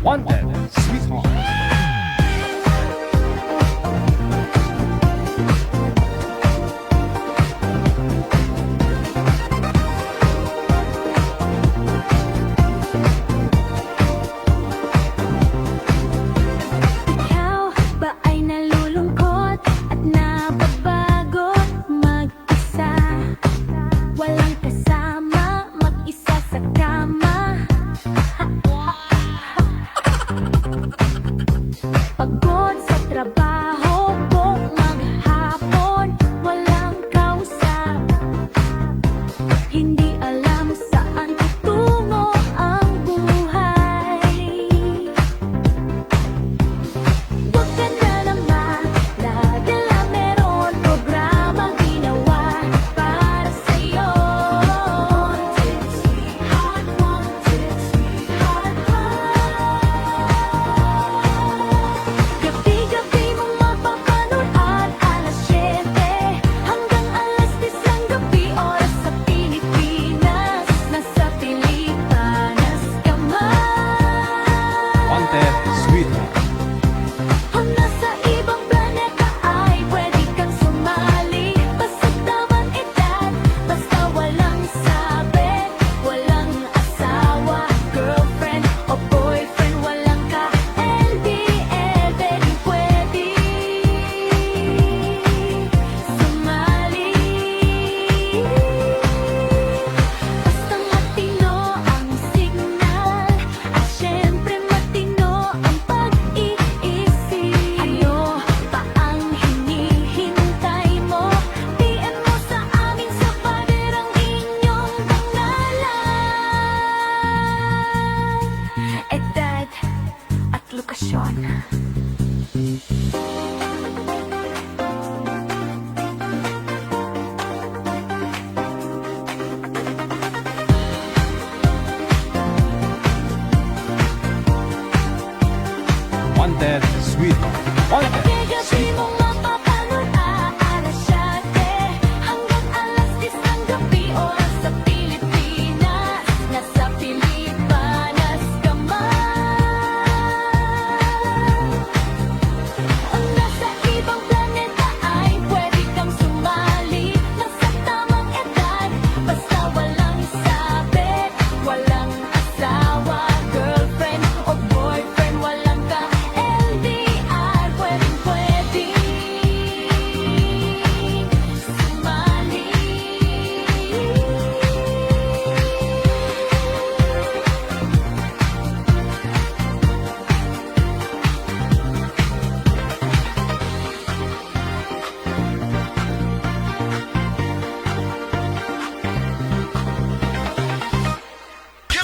Wanted, Sweetheart. Ikaw ba ay nalulungkot at nababago mag-isa? Walang kasama, mag-isa sa kama. Pagod sa trabaho, buong maghapon, walang kausap. Hindi alam saan tutungo ang buhay. Huwag ka na naman, lagi lang meron programang ginawa para sa'yo. Wanted, sweetheart, wanted, sweetheart. Gabi-gabi mong mapapanood at alas 7 hanggang alas 10 ng gabi, oras sa Pilipinas. Nasa Pilipanas ka man. Wanted, Sweetheart. O nasa ibang planeta ay pwede kang sumali. Basta't tamang edad, basta walang sabit, walang asawa, girlfriend o boyfriend, walang ka-LDL, pwede sumali. Basta matino ang signal at syempre matino ang pag-iisip. Ano pa ang hinihintay mo? PM mo sa amin sa pader ang inyong pangalan, edad at lokasyon. Wanted, Sweetheart. Wanted, Gabi-gabi mong mapapanood alas 7 hanggang alas 10 ng gabi, oras sa Pilipinas. Nasa Pilipanas ka man. O nasa ibang planeta ay pwede kang sumali. Nasa tamang edad, basta walang sabit, walang asawa, girlfriend o boyfriend, walang ka-LDR, pwedeng sumali.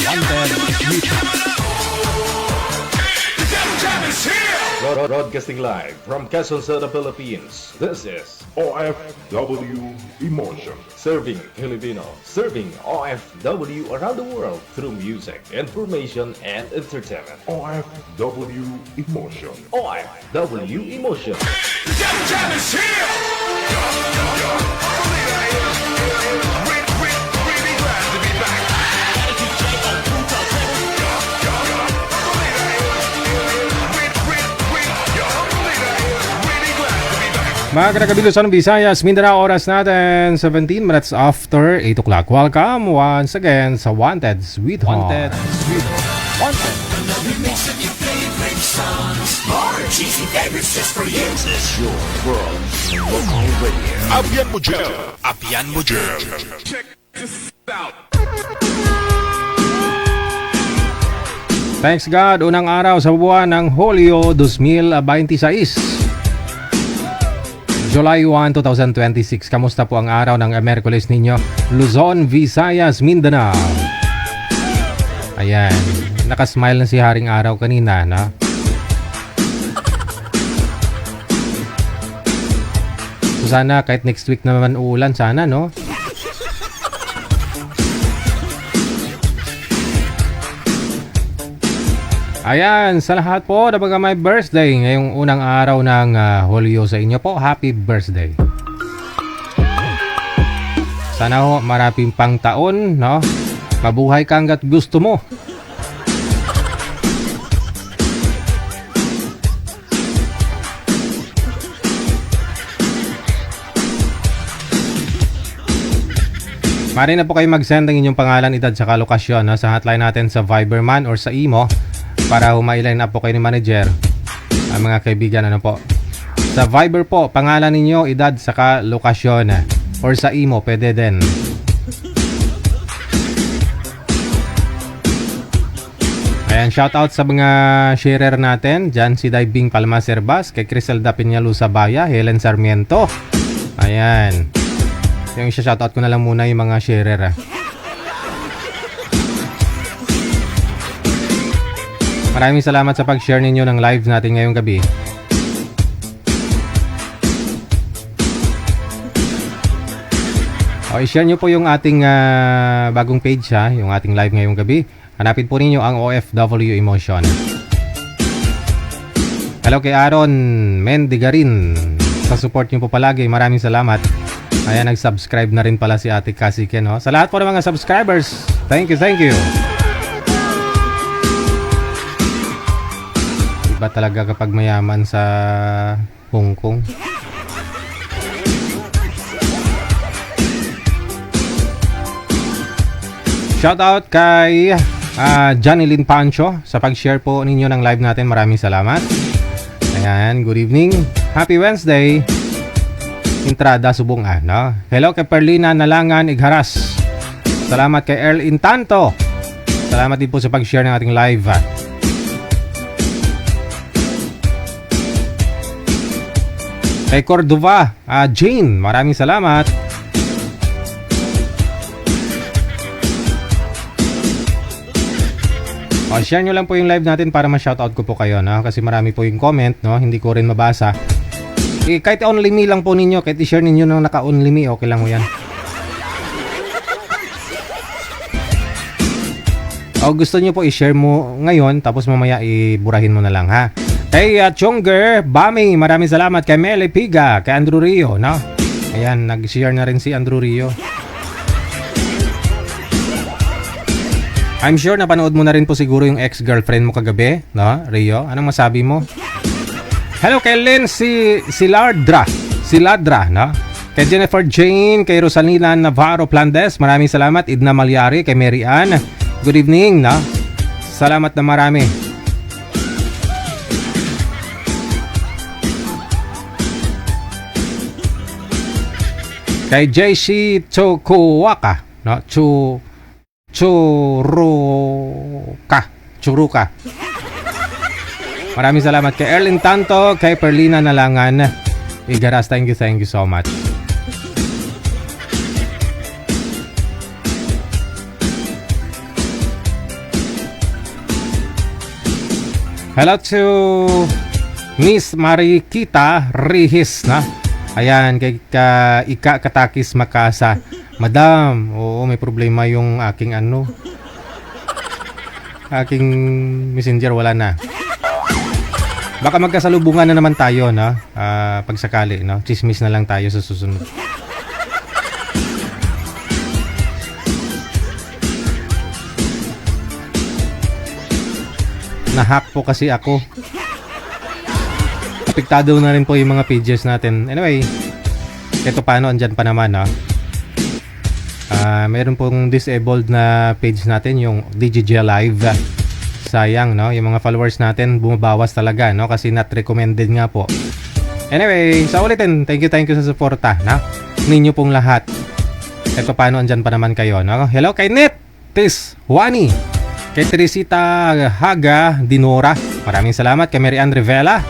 Wanted, Sweetheart. Broadcasting live from Quezon City, Philippines. This is OFW Emotion. Serving Filipino, serving OFW around the world through music, information, and entertainment. OFW Emotion. OFW Emotion. Mga kinakabilusan ng Visayas, Mindanao, oras natin 17 minutes after 8 o'clock. Welcome once again sa Wanted, Sweetheart. Wanted, Sweetheart. Wanted. Apian mo dyan. Apian mo dyan. Thanks God, unang araw sa buwan ng Hulyo 2026. July 1, 2026. Kamusta po ang araw ng Miyerkules ninyo? Luzon, Visayas, Mindanao. Ayan. Nakasmile na si Haring Araw kanina, no? So sana kahit next week naman uulan, sana, no? Ayan, sa lahat po na baga may birthday ngayong unang araw ng Hulyo sa inyo po, happy birthday. Sana ho maraming pang taon, no? Mabuhay ka hanggat gusto mo. Mari na po kayo mag-send ng inyong pangalan, edad, saka lokasyon, no, sa hotline natin sa Viberman or sa Imo para humailine up po kayo ni manager. Mga kaibigan, ano po. Sa Viber po, pangalan ninyo, edad, saka lokasyon. Or sa Imo, pwede din. Ayan, shoutout sa mga sharer natin. Diyan si Diving Palma Serbas, kay Criselda Peñalo Sabaya, Helen Sarmiento. Ayan. Yung shoutout ko na lang muna yung mga sharer. Maraming salamat sa pag-share ninyo ng live natin ngayong gabi. O, i-share nyo po yung ating bagong page, ha, yung ating live ngayong gabi. Hanapin po ninyo ang OFW Emotion. Hello kay Aaron Mendigarin. Sa support nyo po palagi, maraming salamat. Ayan, nag-subscribe na rin pala si Ate Cassie Ken, no? Sa lahat po ng mga subscribers, thank you, thank you. Iba talaga kapag mayaman sa Hong Kong. Shout out kay Janilyn Pancho sa pag-share po ninyo ng live natin. Maraming salamat. Ayan, good evening. Happy Wednesday. Entrada subong no? Hello kay Perlina Nalangan Igharas. Salamat kay Earl Intanto. Salamat din po sa pag-share ng ating live. Kay Cordova, Jane, maraming salamat. Share nyo lang po yung live natin para ma-shoutout ko po kayo, no? Kasi marami po yung comment, no? Hindi ko rin mabasa. Kahit only me lang po ninyo, kahit i-share ninyo nang naka-only me, okay lang mo yan. O gusto nyo po i-share mo ngayon, tapos mamaya iburahin mo na lang, ha? Kay Chonger Bami, maraming salamat. Kay Mele Piga, kay Andrew Rio, no? Ayan, nag-share na rin si Andrew Rio. I'm sure napanood mo na rin po siguro yung ex-girlfriend mo kagabi, no? Rio, anong masabi mo? Hello kay Lynn Siladra, no? Kay Jennifer Jane, kay Rosalina Navarro Plandes, maraming salamat. Idna Malyari, kay Mary Ann, good evening, no? Salamat na marami. Kay JC Chokuwaka, no? Churuka. Maraming salamat kay Erling Tanto, kay Perlina Nalangan Igaras. Thank you so much. Hello to Miss Marikita Rihis, na? Ayan, kay Ika Katakis Makasa. Madam, oo, may problema yung aking aking messenger, wala na. Baka magkasalubungan na naman tayo, no? Pagsakali, no? Chismis na lang tayo sa susunod. Nahack po kasi ako. Apektado na rin po yung mga pages natin. Anyway, ito paano, andyan pa naman, no? Meron pong disabled na page natin, yung DJJ Live. Sayang, no? Yung mga followers natin bumabawas talaga, no? Kasi not recommended nga po. Anyway, sa ulitin, thank you sa suporta, no? Ninyo pong lahat. Ito paano, andyan pa naman kayo, no? Hello kay Tis Juani, kay Teresita Haga Dinora, maraming salamat. Kay Mary Ann Rivela,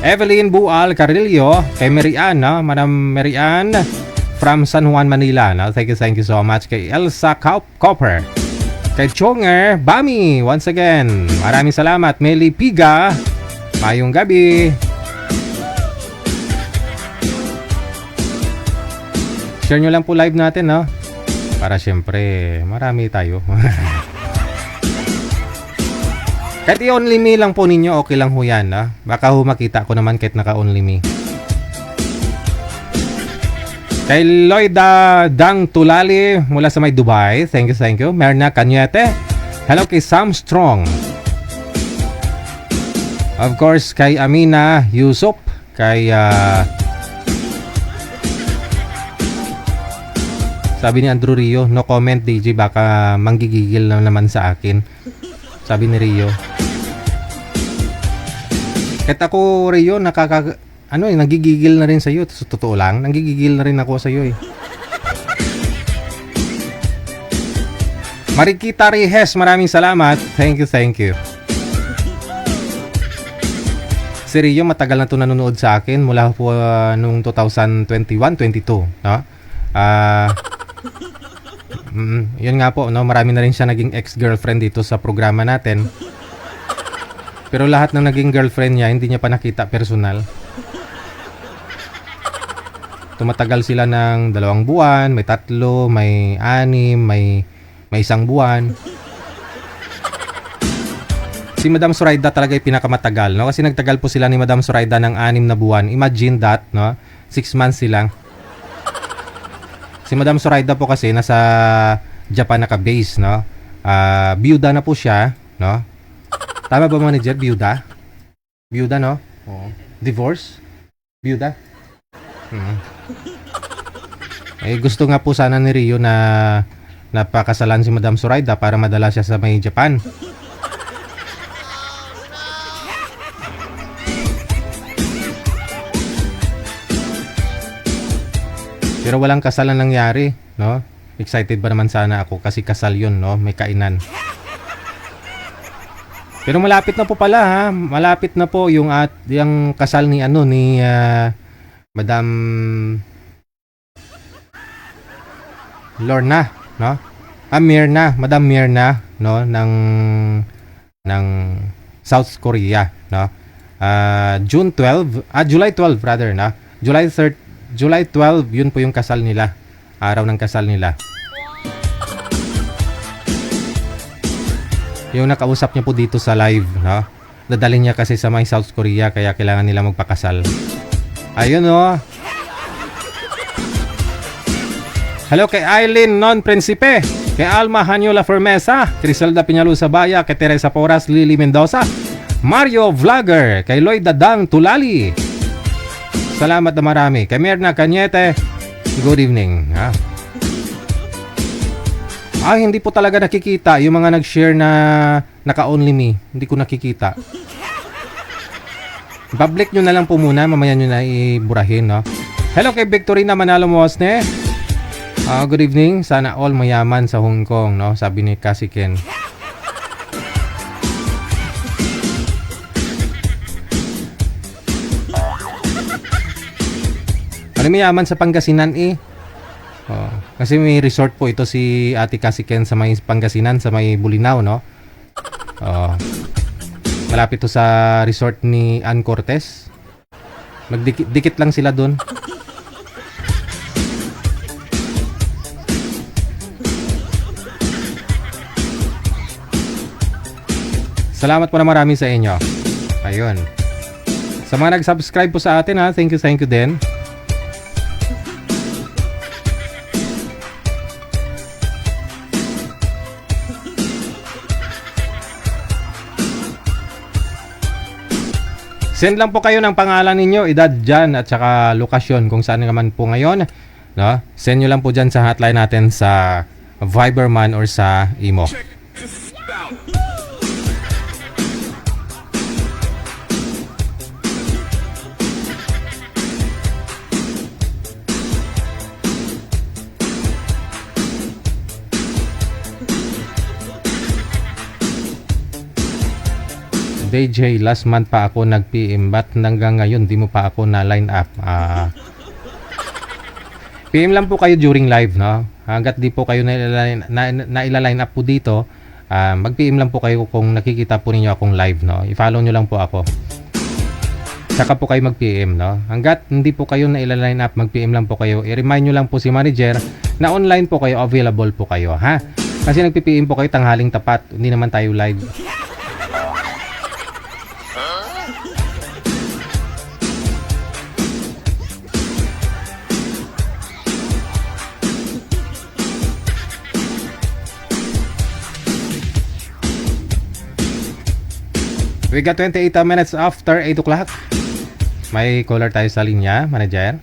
Evelyn Bual Carillo, kay Mary Ann, no? Madam Mary Ann from San Juan, Manila, no? Thank you so much. Kay Elsa Copper, kay Chonger Bami, once again, maraming salamat. Meli Piga, mayong gabi. Share nyo lang po live natin, no? Para syempre marami tayo. Kahit i-only me lang po ninyo, okay lang ho yan, no? Baka ho makita ko naman kahit naka-only me. Kay Lloyda Dang Tulali mula sa may Dubai, thank you. Merna Cañete, hello kay Sam Strong. Of course, kay Amina Yusuf, kay Sabi ni Andrew Rio, no comment DJ, baka manggigigil na naman sa akin. Sabi ni Rio. Kahit ako, Rio, nagigigil na rin sa'yo. So, totoo lang, nanggigigil na rin ako sa'yo eh. Marikita Rihes, maraming salamat. Thank you. Si Rio, matagal na ito nanonood sa akin mula po nung 2021-22, no? Yun nga po, no? Marami na rin siya naging ex-girlfriend dito sa programa natin. Pero lahat ng naging girlfriend niya, hindi niya pa nakita personal. Tumatagal sila ng 2 buwan, may 3, may 6, may 1 buwan. Si Madam Zoraida talaga yung pinakamatagal, no? Kasi nagtagal po sila ni Madam Zoraida ng 6 na buwan. Imagine that, no? 6 months silang. Si Madam Zoraida po kasi nasa Japan naka-base, no? Byuda na po siya, no? Tama ba, manager? Byuda? Byuda, no? Oo. Divorce? Byuda? Gusto nga po sana ni Rio na napakasalan si Madam Zoraida para madala siya sa may Japan. Pero walang kasal na nangyari, no? Excited ba naman sana ako kasi kasal yun, no? May kainan. Pero malapit na po pala, ha? Malapit na po yung kasal ni Madam Lorna, no? Mirna, Madam Mirna, no? ng South Korea, no? July 12 rather, no? July 12, yun po yung kasal nila. Araw ng kasal nila. Yung nakausap niya po dito sa live, no? Dadalhin niya kasi sa may South Korea, kaya kailangan nila magpakasal. Ayun, no? Hello kay Aileen Non Principe, kay Alma Hanyola Fermesa, Criselda Piñalusa Baya, kay Teresa Porras, Lily Mendoza, Mario Vlogger, kay Lloyd Dadang Tulali. Salamat na marami. Kay Mirna Cañete, good evening. Hindi po talaga nakikita yung mga nag-share na naka-only me. Hindi ko nakikita. Public nyo na lang po muna, mamaya nyo na iburahin, no? Hello kay Victorina Manalo Mosne. Good evening. Sana all mayaman sa Hong Kong, no? Sabi ni Cassie Ken. Ano mayaman sa Pangasinan eh? Kasi may resort po ito si Ate Cassie Ken sa may Pangasinan, sa may Bulinaw, no? Malapit to sa resort ni Ann Cortez. Magdikit lang sila dun. Salamat po na marami sa inyo. Ayun. Sa mga nag-subscribe po sa atin, ha, thank you din. Send lang po kayo ng pangalan ninyo, edad dyan, at saka lokasyon kung saan naman po ngayon, no? Send nyo lang po dyan sa hotline natin sa Viberman or sa Imo. DJ, last month pa ako nag-PM. Ba't hanggang ngayon di mo pa ako na line up? PM lang po kayo during live, no? Hanggat di po kayo na-ila-line up po dito, mag-PM lang po kayo kung nakikita po ninyo akong live, no? I-follow nyo lang po ako. Saka po kayo mag-PM, no? Hanggat hindi po kayo na-ila-line up, mag-PM lang po kayo. I-remind nyo lang po si manager na online po kayo, available po kayo, ha? Kasi nag-PM po kayo tanghaling tapat, hindi naman tayo live. We got 28 minutes after 8 o'clock. May caller tayo sa linya, manager.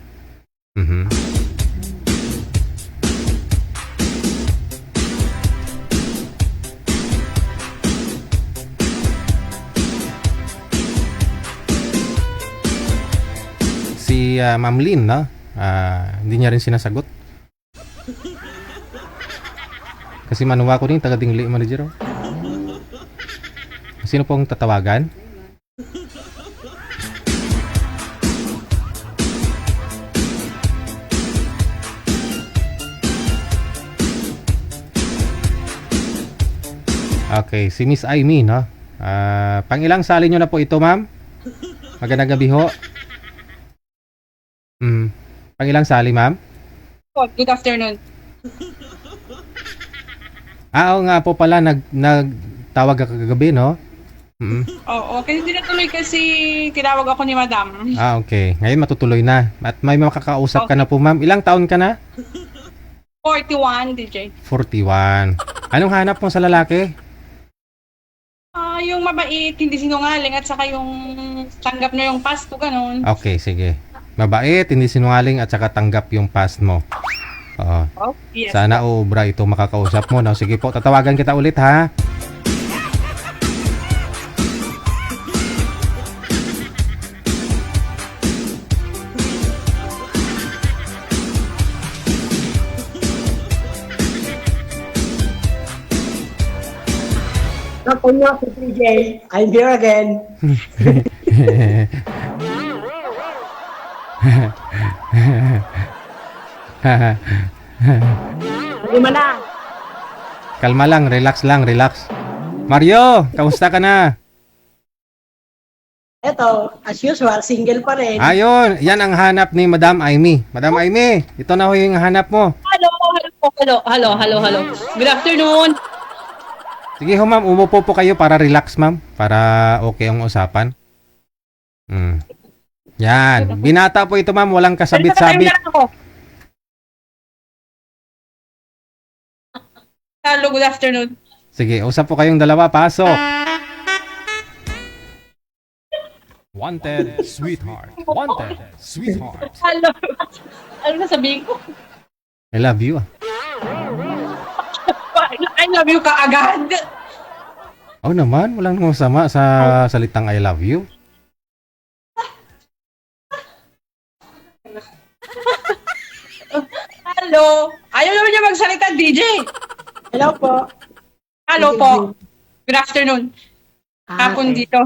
Ma'am Lynn, no? Hindi niya rin sinasagot. Kasi manuwa ko rin, taga-dingli manager. Oh. Sino pong tatawagan? Okay, si Miss Aimee, no? Pangilang sali nyo na po ito, ma'am? Magandang gabi ho. Pangilang sali, ma'am? Good afternoon. Oo nga po pala, nagtawag ka kagabi, no? Oo, kasi tinatuloy kasi tinawag ako ni Madam. Okay. Ngayon matutuloy na. At may makakausap ka na po, ma'am. Ilang taon ka na? 41, DJ. 41. Anong hanap mo sa lalaki? Yung mabait, hindi sinungaling, at saka yung tanggap na yung pass ko, ganun. Okay, sige. Mabait, hindi sinungaling, at saka tanggap yung past mo. Oo. Oh, yes. Sana obra ito makakausap mo. No? Sige po, tatawagan kita ulit, ha? Ako nga si PJ. I'm here again. Lima na. Kalma lang, relax lang, relax. Mario, kamusta ka na? Eto, as usual, single pa rin. Ayun, yan ang hanap ni Madam Aimee. Madam Aimee, ito na ho yung hanap mo. Hello. Good afternoon. Sige ho ma'am, umupo po kayo para relax ma'am. Para okay ang usapan. Yan, binata po ito ma'am, walang kasabit-sabit. Hello, good afternoon. Sige, usap po kayong dalawa, pasok. Wanted, sweetheart. Wanted, sweetheart. Hello. Ano na sabihin ko? I love you. I love you ka agad. Oh naman, walang masama sa salitang I love you. Hello. Ayaw naman niya magsalita, DJ. Hello po. Hello po. Good afternoon. Hapon okay. dito.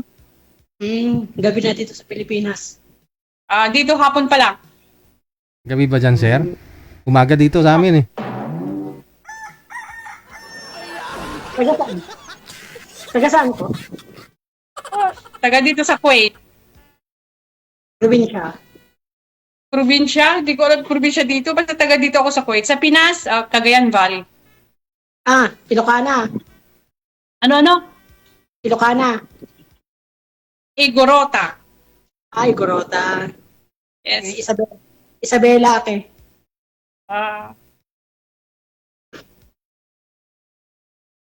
Gabi na dito sa Pilipinas. Dito hapon pa lang. Gabi ba dyan, sir? Umaga dito sa amin eh. Taga saan? Taga saan po? Taga dito sa Kuwait. Probinsya. Probinsya? Hindi ko alam probinsya dito. Basta taga dito ako sa Kuwait. Sa Pinas, Cagayan Valley. Ilocana. Ano? Ilocana. Igorota. Igorota. Yes. Isabela ate.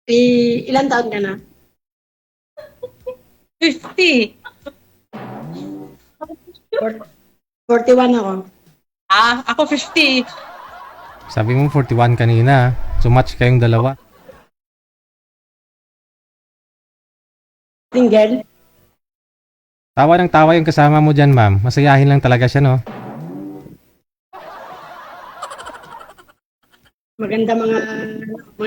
Ilan taon ka na? 50. 41 ako. Ako 50. Sabi mo 41 kanina. So match kayong dalawa. Single? Tawa ng tawa yung kasama mo dyan, ma'am. Masayahin lang talaga siya, no? Maganda mga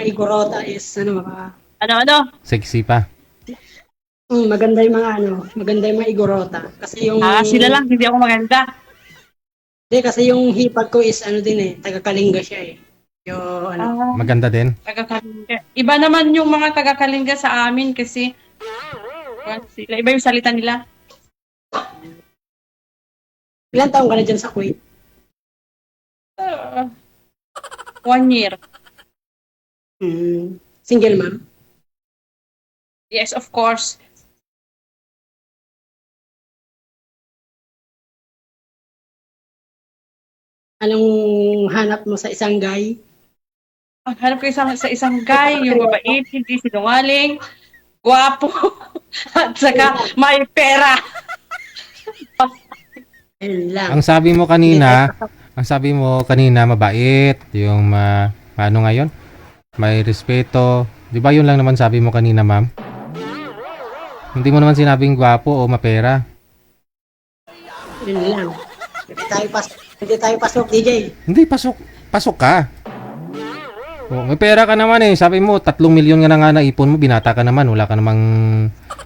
igorota is mga Ano? Sexy pa. maganda yung mga igorota kasi yung Sila lang, hindi ako maganda. kasi yung hipag ko is taga-Kalinga siya eh. Yung Maganda din. Taga-Kalinga. Iba naman yung mga taga-Kalinga sa amin kasi iba yung salita nila. ilan taon ka na dyan sa Kuwait? 1 year. Single ma'am? Yes, of course. Anong hanap mo sa isang guy? Ang hanap ko sa isang guy, yung mabait, hindi sinungaling, gwapo, at saka may pera. Ayun lang. Ang sabi mo kanina, mabait, yung ano ngayon? May respeto. 'Di ba 'yun lang naman sabi mo kanina, ma'am? Hindi mo naman sinabing gwapo o mapera. Yun lang. Hindi tayo pasok, DJ. Hindi, pasok ka. Oh, may pera ka naman eh. Sabi mo, 3 milyon nga na nga naipon mo, binata ka naman, wala ka namang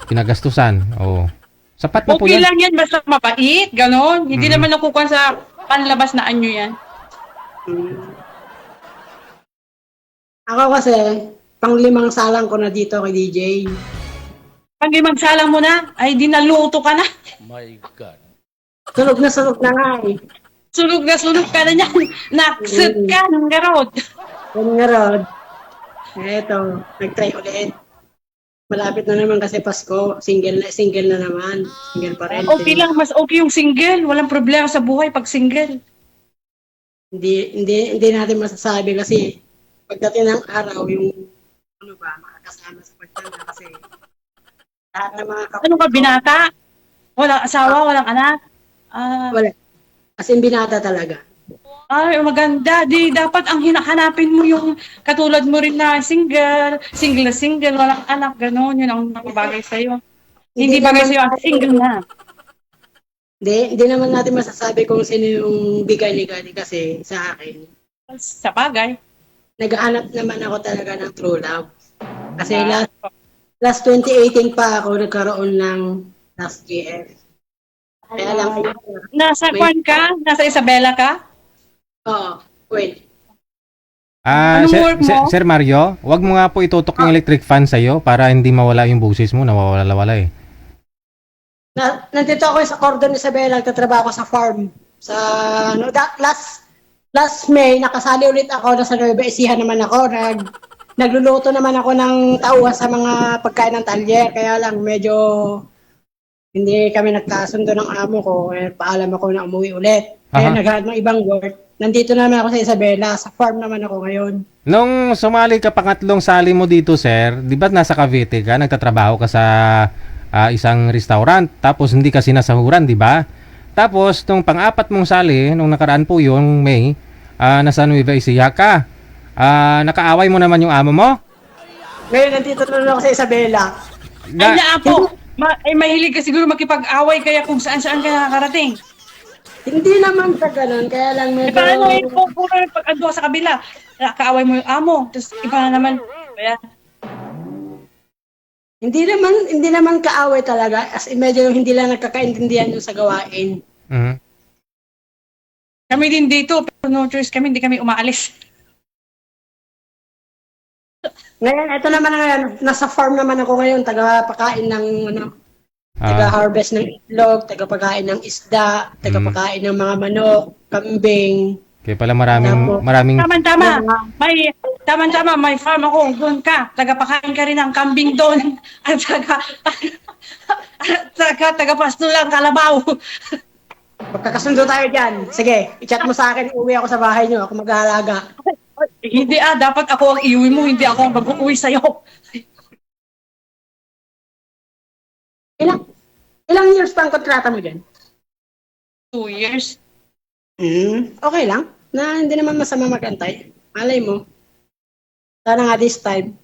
pinagastusan. Oh. Sapat na po Okay yan. lang yan, basta mabait, ganon. Hindi naman nakukuha sa panlabas na anyo yan. Ako kasi, pang-5 salang ko na dito kay DJ. Pag magsalang mo na, ay di naluto ka na. Sunog na nga eh. Sunog ka na niyan. Naksit ka ng garod. Yan nga Rod. Eto, nag-try ulit. Malapit na naman kasi Pasko. Single na naman. Single pa rin. Okay lang, mas okay yung single. Walang problema sa buhay pag single. Hindi natin masasabi kasi pagdating ng araw, yung makakasama sa pagtanda kasi lahat ng mga Ano ka, binata? Walang asawa, walang anak? Wala. As in, binata talaga. Ay, maganda. Di, dapat ang hinahanapin mo yung katulad mo rin na single, walang anak, gano'n. Yun ang bagay sa'yo. Hindi bagay sa'yo ang single na. Hindi naman natin masasabi kung sino yung bigay ni God kasi sa akin. Sa bagay. Naghahanap naman ako talaga ng true love. Kasi last 2018 pa ako nagkaroon ng last GF. Kaya lang, Nasa Juan ka? Nasa Isabela ka? oo, wait. Anong work mo? Sir Mario, wag mo nga po itutok yung electric fan sa'yo para hindi mawala yung boses mo, nawawala-wala eh. Nandito ako sa Cordon Isabela, nagtatrabaho ako sa farm. Sa last May, nakasali ulit ako, nasa Nueva Ecija naman ako, nagluluto naman ako ng tauhan sa mga pagkain ng talyer, kaya lang medyo hindi kami nagkasundo ng amo ko, paalam ako na umuwi ulit. Kaya naghahanap ng ibang work. Nandito naman ako sa Isabela, sa farm naman ako ngayon. Nung sumali ka pangatlong sali mo dito, sir, di ba nasa Cavite ka, nagtatrabaho ka sa isang restaurant, tapos hindi ka sinasahuran, di ba? Tapos, nung pang-apat mong sali, nung nakaraan po yung May, nasa Nueva Ecija ka. Nakaaway mo naman yung amo mo? Ngayon, nandito naman ako sa Isabela. Ay, naapo! Mahilig ka siguro makipag-away kaya kung saan-saan ka nakakarating. Hindi naman sa ganun, kaya lang medyo... Paano yung puro pag ando sa kabila? Kaaway mo yung amo, tapos iba na naman. Kaya, Hindi naman kaaway talaga, as in medyo hindi lang nagkakaintindihan yung sa gawain. Mhm. kami din dito, pero no choice kami, hindi kami umaalis. Ngayon, ito naman ngayon, nasa farm naman ako ngayon, taga-pakain ng taga-harvest ng itlog, taga-pakain ng isda, taga-pakain ng mga manok, kambing. Kaya pala maraming Tama-tama, may farm ako, doon ka, tagapakain ka rin ng kambing doon, at tagapasto lang kalabaw. Magkakasundo tayo dyan. Sige, i-chat mo sa akin, uwi ako sa bahay nyo, ako mag-aalaga. Hindi dapat ako ang iuwi mo, hindi ako ang mag-uwi sa'yo. Ilang years pa ang kontrata mo dyan? 2 years. Okay lang. Hindi naman masama mag-antay. Malay mo. Sana nga this time.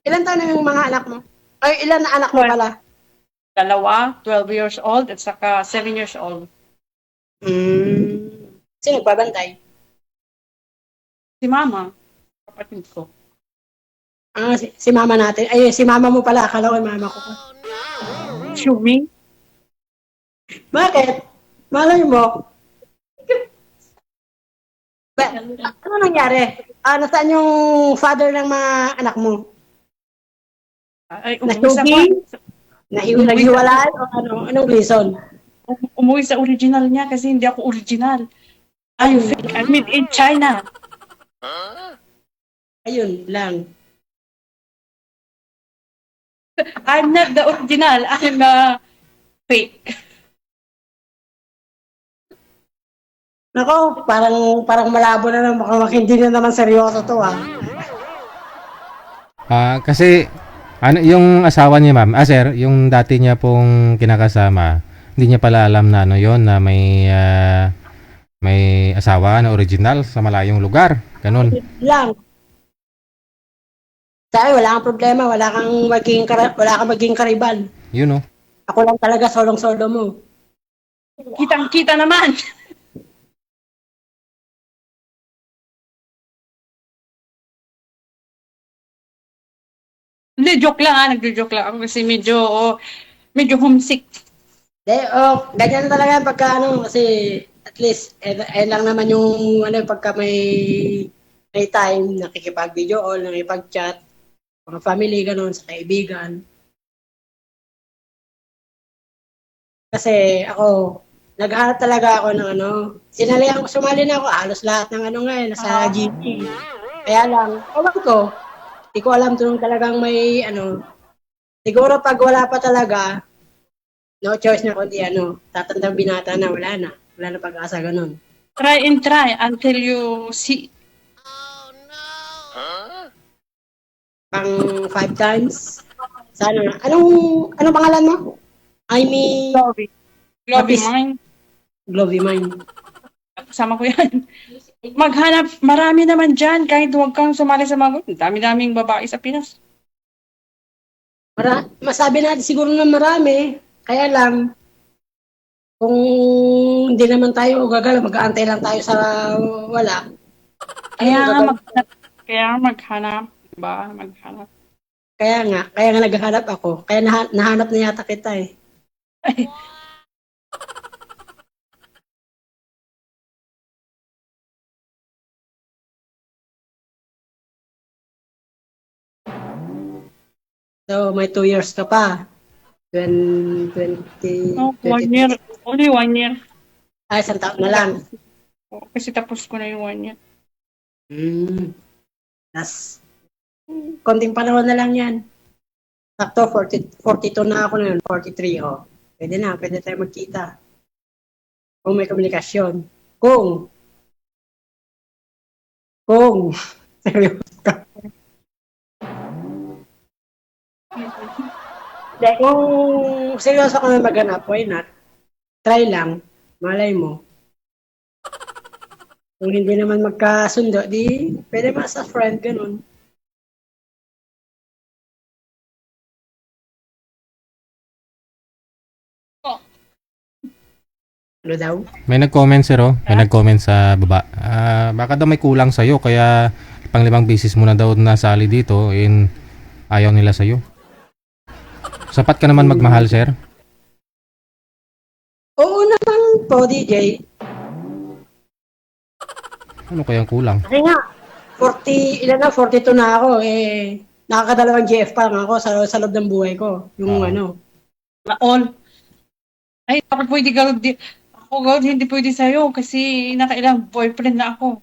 Ilan taon na yung mga anak mo? Ay, ilan na anak mo pala? 2, 12 years old, at saka 7 years old. Sino nagbabantay? Si mama, kapatid ko. Si mama natin. Ay, si mama mo pala. Akala ko yung mama ko. Shumi? Bakit? Malay mo. Ano nangyari? Nasaan yung father ng mga anak mo? Ay, umuwi sa Naghiwalay o ano? Anong reason? umuwi sa original niya kasi hindi ako original. I'm fake. I'm made in China. Ayun lang. I'm not the original. I'm fake. Nako, parang malabo na lang. Baka hindi na naman seryoso to kasi ano yung asawa niya, ma'am? Sir, yung dati niya pong kinakasama, hindi niya pala alam na ano yon, na may asawa na original sa malayong lugar. Ganun. Lang. Sabi, wala kang problema. Wala kang maging karibal. Yun, oh. Ako lang talaga solong-solo mo. Kitang-kita naman. Hindi, joke lang nagjo-joke lang ako kasi medyo homesick. Ganyan talaga pagka ano, kasi at least, lang naman yung ano, pagka may time, nakikipag-video call, nakikipag-chat, mga family, ganun, sa kaibigan. Kasi ako, naghahanap talaga ako ng ano, sumali na ako, halos lahat ng ano ngayon, nasa GT. Kaya lang, ewan ko, di ko alam kung talagang may ano, siguro pag wala pa talaga, no choice na kundi ano, tatandang binata na, wala na pag-asa ganun. Try and try until you see. Pang 5 times. Sana. Anong pangalan mo? Amy Globe Mapis- mine. Glovey Mine. Kasama ko yan. Maghanap, marami naman dyan. Kahit huwag kang sumali sa mga group. Dami-daming babae sa Pinas. Masabi natin siguro na marami. Kaya lang, kung hindi naman tayo gagala, mag-aantay lang tayo sa wala. Kaya maghanap. Diba? Maghanap. Kaya nga naghahanap ako. Kaya nahanap na yata kita eh. So, may 2 years ka pa. 20, No, 1 year. Only 1 year. Ay, isang taon na lang. Kasi tapos ko na yung 1 year. Tas, konting panahon na lang yan. Sakto, 42 na ako na yun, 43, oh. Pwede tayo magkita. Kung may komunikasyon. Kung, seryoso ka. Dahil kung seryoso ka na maghanap, why not? Try lang, malay mo. Kung hindi naman magkasundo, di pwede mas sa friend, ganun. Ano daw? May nag-comment sir, oh. May nag-comment sa baba. Baka daw may kulang sa'yo, kaya pang 5 beses mo na daw nasali dito, in ayaw nila sa'yo. Sapat ka naman magmahal, sir? Oo naman po, DJ. Ano kayang kulang? Kasi nga, 42 na ako, eh, nakakadalawang GF pa lang ako sa loob ng buhay ko. Yung ano. All. Ay, ako pwede God, hindi pwede sa'yo kasi nakailang boyfriend na ako.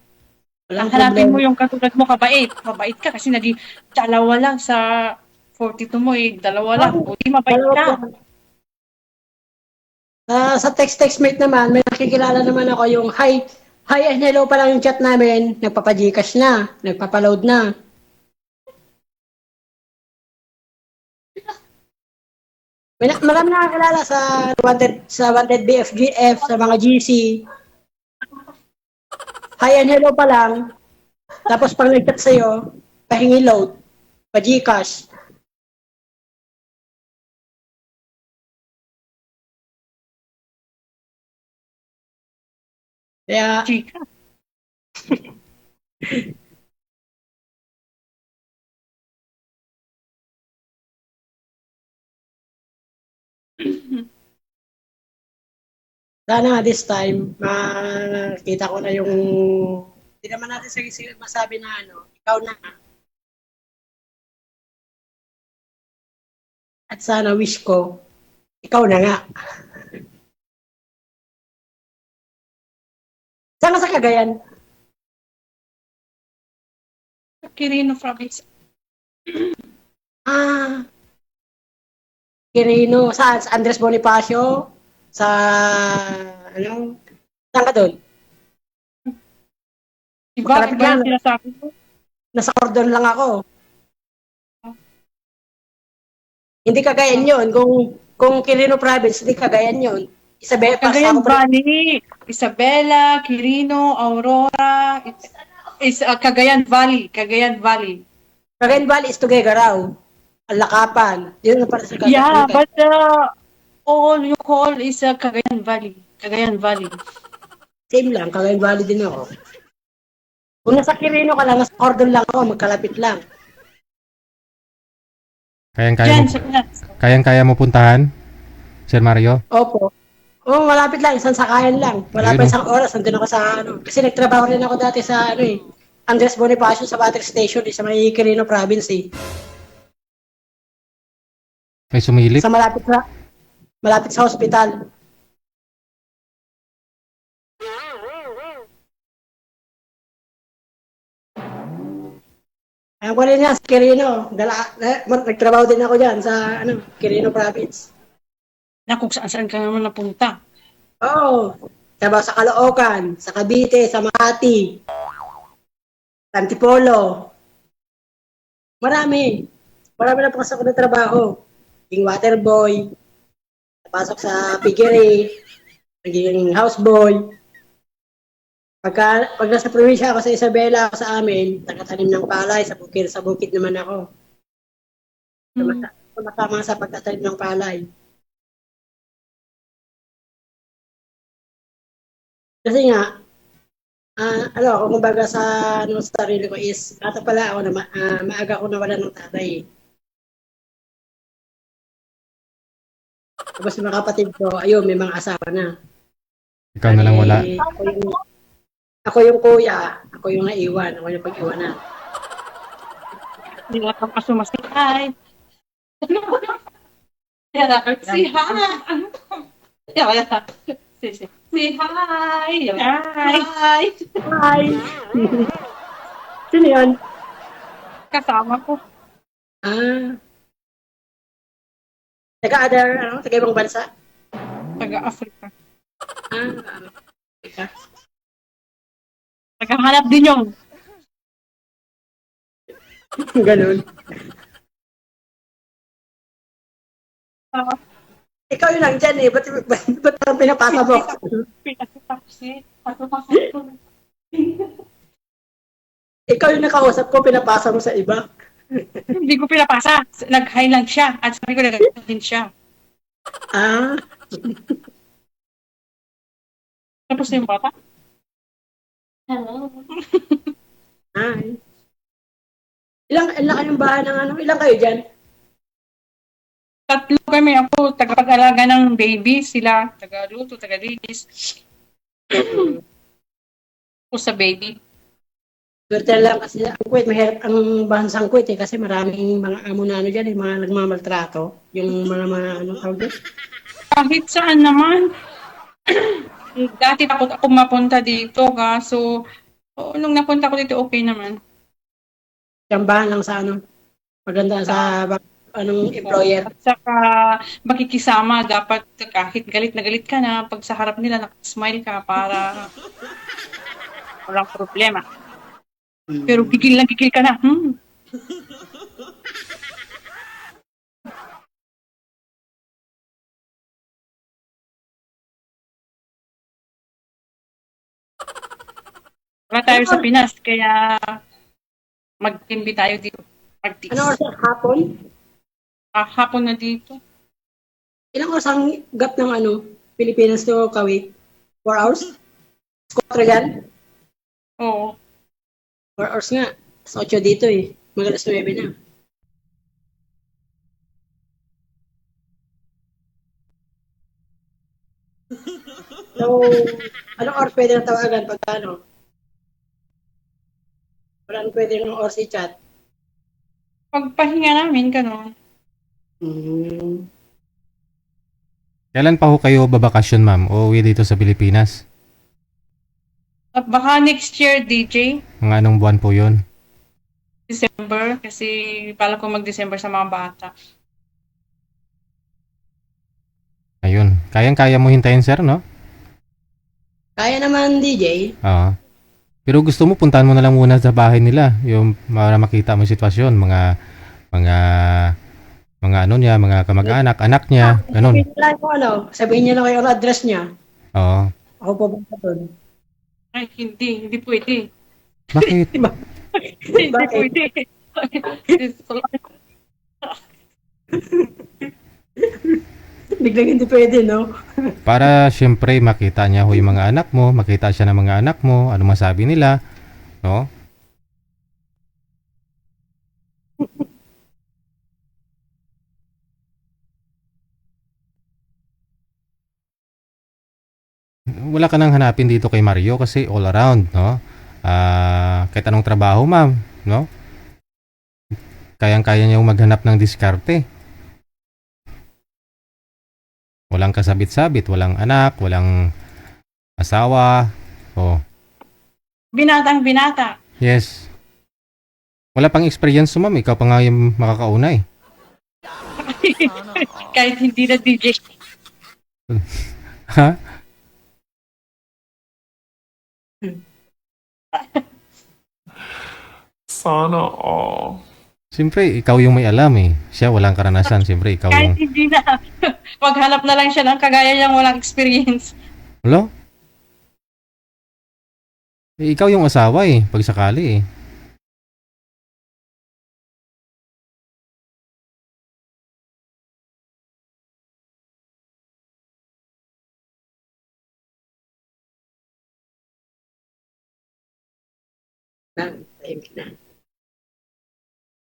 Walang Hanapin mo problema. yung katulad mo, kabait. Mabait ka kasi dalawa lang sa 42 mo dalawa lang. O di mabait ka. Sa text mate naman, may nakikilala naman ako yung hi and hello pa lang yung chat namin, nagpapa-Gcash na, nagpapa-load na. Marami nakakilala sa wanted BFGF, sa mga GC. Hi and hello pa lang. Tapos pag nag-chat sa'yo, pahingi load, pa-Gcash. Kaya, Chika. sana this time, makita ko na yung, hindi naman natin masabi na ano, ikaw na. At sana wish ko, ikaw na nga. Saan ka sa Cagayan? Quirino province. Quirino, saan? Sa Andres Bonifacio? Sa, saan ka doon? Iba Malapit lang. yung sinasabi ko. Nasa Cordon lang ako. Hindi Cagayan yun. Kung Quirino province, hindi Cagayan yun. Cagayan Valley, Isabela, Quirino, Aurora, Cagayan Valley, Cagayan Valley. Cagayan Valley is Tuguegarao. Alakapan. Yun na para sa Cagayan. Yeah, but all you call is Cagayan Valley. Cagayan Valley. Same lang, Cagayan Valley din ako. Kung nasa Quirino ka lang, nasa Cordon lang ako, magkalapit lang. Kayang-kaya Diyan, mo, sa Pinas. kayang-kaya mo puntahan, Sir Mario? Opo. Oo, malapit lang, isang sakayan lang. Wala Ayun, pa oh. isang oras, nandun ako sa ano. Kasi nagtrabaho rin ako dati sa ano eh, Andres Bonifacio sa battery station sa may Quirino province eh. May sumilip? Sa malapit sa hospital. Ayan ko rin yan, sa Quirino. Nagtrabaho din ako dyan sa ano, Quirino province. Na kung saan ka naman napunta. Oo. Trabaho sa Caloocan, sa Cavite, sa Makati, sa Antipolo. Marami. Marami na pasok na trabaho. Naging waterboy, napasok sa piggery, naging houseboy. Pag nasa probinsya ako sa Isabela, ako sa amin, tagatanim ng palay, sa bukid naman ako. Tumatama sa pagtatanim ng palay. Kasi nga, ako kumbaga sa sarili ko is, kata pala ako na maaga ko nawala ng tatay. Tapos yung mga kapatid ko, ayun, may mga asawa na. Ikaw na lang wala. Ako yung kuya, ako yung naiwan, ako yung pag-iwanan. Hindi na ka sumasakay. Say hi! Say hi! Hi! Hi! Sino yun? Kasama ko. Taga ibang bansa? Taga-Africa. Teka. Naghahanap din yung. Ganun. Ikaw yun lang dyan eh. Ba't ang pinapasa mo? Ikaw yung nakausap ko, pinapasa mo sa iba. Hindi ko pinapasa. Nag-hi lang siya. At sabi ko, nag-hi din siya. Tapos na yung bata. Hello. Hi. Ilang kayong bahay ng ano? Ilang kayo dyan? 3 kami. Ako, tagapag-alaga ng baby. Sila, taga-luto, taga-linis. Ako sa baby. Swerte lang kasi ang Kuwait, mahirap ang bansang Kuwait eh, kasi maraming mga amo na ano dyan, mga nagmamaltrato. Yung mga ano tawag doon. Kahit saan naman. Dati takot ako mapunta dito, kaso nung napunta ko dito, okay naman. Tsambahan lang sa ano, maganda sa anong employer. At saka makikisama, dapat kahit galit na galit ka na, pag sa harap nila, nakasmile ka para walang problema. Pero gigil na gigil ka na. Wala tayo sa Pinas, kaya mag-timbi tayo dito. Mag-tis. Ano oras ang hapon? Hapon na dito. Ilang oras ang gap ng ano, Pilipinas to Kuwait? 4 hours? 4 yan? Oo. 4 hours nga. Sa 8 dito eh. Mag-alas 9 na. So, anong oras pwede na tawagan pag ano? Wala pwede ng oras i-chat. Pagpahinga namin, gano'n. Kailan pa ho kayo babakasyon, ma'am? O uwi dito sa Pilipinas? At baka next year, DJ, Mga anong buwan po yun? December, kasi pala ko mag-December sa mga bata. Ayun. Kayang-kaya mo hintayin, sir, no? Kaya naman, DJ. Oo. Pero gusto mo, puntahan mo na lang muna sa bahay nila. Yung para makita mo yung sitwasyon. Mga ano niya, mga kamag-anak, anak niya, ganun. Sabihin niyo lang yung address niya. Oo. Ako pupunta doon. Ay, hindi pwede. Bakit? Hindi Bakit? pwede. Biglang hindi pwede, no? Para syempre makita niya ho yung mga anak mo, makita siya ng mga anak mo, ano masabi nila, no? Wala ka nang hanapin dito kay Mario kasi all around, no? Kahit anong trabaho, ma'am, no? Kayang-kaya niya maghanap ng diskarte. Walang kasabit-sabit, walang anak, walang asawa. Oh, Binatang binata. yes. Wala pang experience, ma'am. Ikaw pa nga yung makakauna eh. Kahit hindi na DJ. Ha? Sana all. Siyempre, ikaw yung may alam eh. Siya walang karanasan. Siyempre, ikaw yung... Kahit hindi na. Paghanap na lang siya ng kagaya niyang walang experience. Hello? Eh, ikaw yung asawa eh. Pag sakali eh. Tahimik na.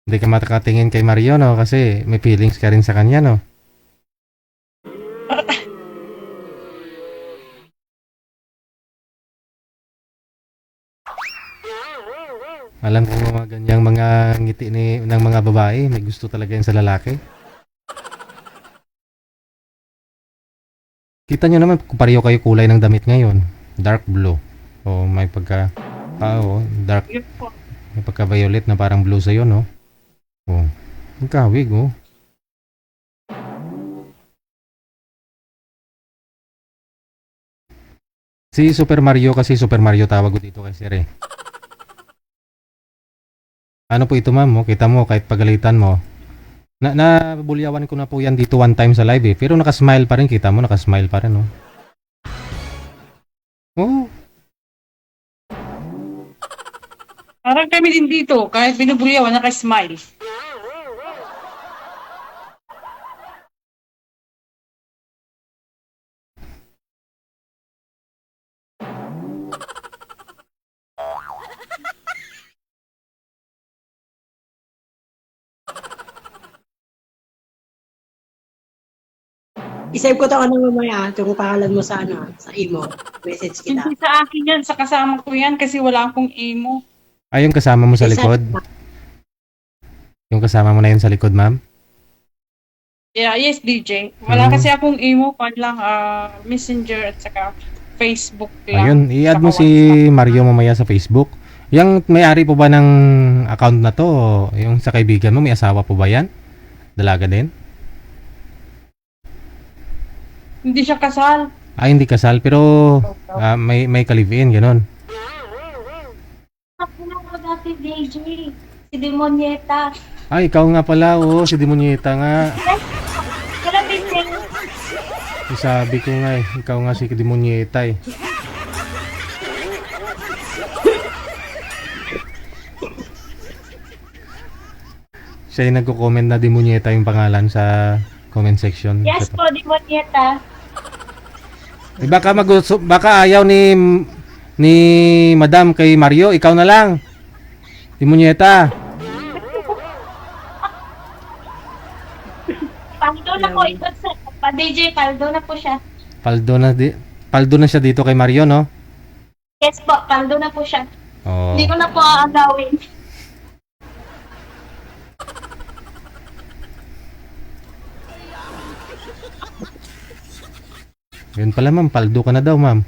Hindi ka matakatingin kay Mario, no? Kasi may feelings ka rin sa kanya, no? Alam ko mga ganyang mga ngiti ng mga babae, may gusto talaga yan sa lalaki. Kita nyo naman kung pareho kayo kulay ng damit ngayon. Dark blue. O may pagka... dark... Yun po. May pagka-violet na parang blue sa'yo, no? Oh, ang kawig, oh. Si Super Mario kasi Super Mario tawag ko dito kay Sir eh. Ano po ito, ma'am? Oh? Kita mo, kahit pagalitan mo. Nabulyawan ko na po yan dito one time sa live eh. Pero nakasmile pa rin. Kita mo, nakasmile pa rin, oh. Oh. Parang kami din dito. Kahit binubulyawan, naka-smile. I-save ko to ano mamaya, itong pangalan mo sa ano, sa imo. Message kita. Hindi sa akin yan. Sa kasama ko yan kasi wala akong emo. Ay, yung kasama mo sa likod? Yung kasama mo na yun sa likod, ma'am? Yeah, yes, DJ. Wala kasi akong emo. Pan lang Messenger at saka Facebook lang. Ayun, i-add mo Saka si WhatsApp. Mario mamaya sa Facebook. Yung may-ari po ba ng account na to? Yung sa kaibigan mo, may asawa po ba yan? Dalaga din? Hindi siya kasal. Ay, hindi kasal, pero may ka-live-in, gano'n. Ako na ko dati DJ. Si Demonyeta. Ay, ikaw nga pala, oh, si Demonyeta nga. Kala DJ. Sabi ko nga eh, ikaw nga si Demonyeta eh. Siya yung nagko-comment na Demonyeta yung pangalan sa comment section. Yes po, Demonyeta. Eh, baka ayaw ni Madam kay Mario, ikaw na lang. Demonyeta. Paldo na po. Ito sa DJ, paldo na po siya. Paldo na siya dito kay Mario, no? Yes po, paldo na po siya. Oh. Hindi ko na po aagawin. Yun pala, ma'am, paldo ka na daw, ma'am.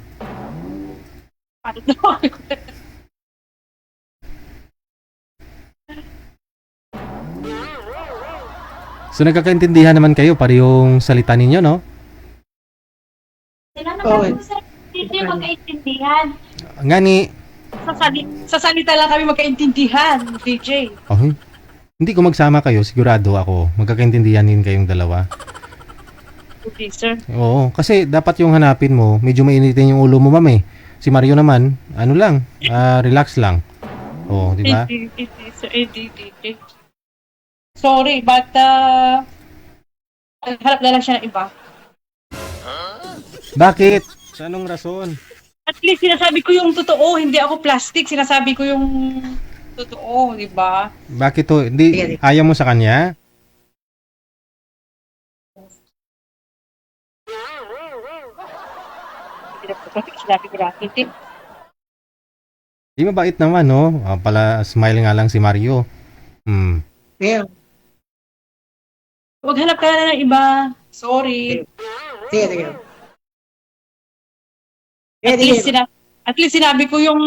Paldo. So nagkakaintindihan naman kayo parehong salita ninyo, no? Sila Oo. naman po sa hindi magkaintindihan. Ngani, Sa salita lang kami magkaintindihan, DJ. oh, hindi ko magsama kayo, sigurado ako. Magkakaintindihan din kayong dalawa. Okay, sir. Oo, kasi dapat yung hanapin mo, medyo mainitin yung ulo mo, ma'am eh. Si Mario naman, ano lang, relax lang. Oo, di ba? DJ. Sorry, but hanap na lang siya ng iba. Bakit? Sa anong rason? At least sinasabi ko yung totoo, hindi ako plastic. Sinasabi ko yung totoo, di ba? Bakit to? Hindi, ayaw mo sa kanya? Hindi na po sinabi ko natin. Di mabait naman, no? Pala, smile nga lang si Mario. Sige, Huwag hanap ka na ng iba. Sorry. sige, sige. At Sige, least, sige. at least sinabi ko yung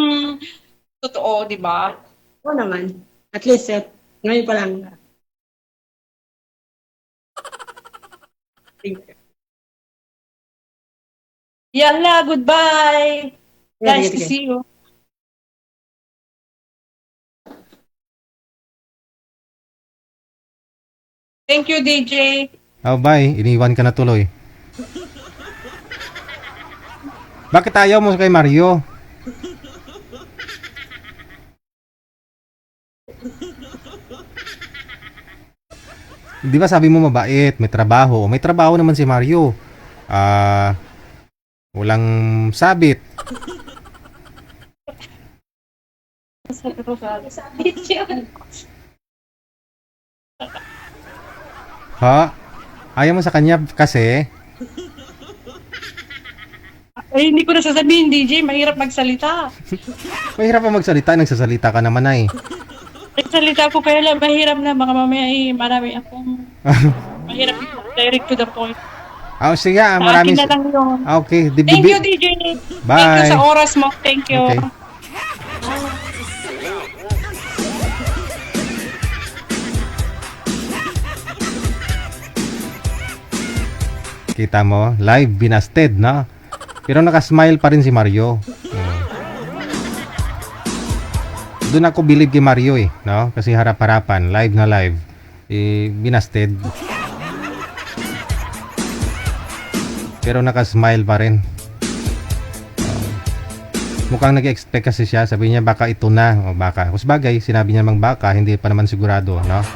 totoo, di ba? Oo naman. At least, ngayon pa lang. Yalla, goodbye! Nice Sige, to sige. see you. Thank you, DJ. Oh, bye. Iniwan ka na tuloy. Bakit ayaw mo kay Mario? Di ba sabi mo mabait, may trabaho. May trabaho naman si Mario. Walang sabit. Ha? Ayaw mo sa kanya kasi? Ay, hindi ko na sasabihin, DJ. Mahirap magsalita. Mahirap pa magsalita. Nagsasalita ka naman ay. Nagsalita ko kaya lang mahirap na. Baka mamaya marami akong mahirap direct to the point. Sige, Sa maraming... akin na lang yun. Okay. Thank you, DJ. Bye. Thank you sa oras mo. Thank you. Okay. Kita mo, live binasted, no? Pero nakasmile pa rin si Mario. Doon ako believe kay Mario eh, no? Kasi harap-harapan, live na live. Binasted. Pero nakasmile pa rin. Mukhang nag-expect kasi siya. Sabi niya baka ito na. O baka. Kus bagay, sinabi niya mang baka. Hindi pa naman sigurado, no?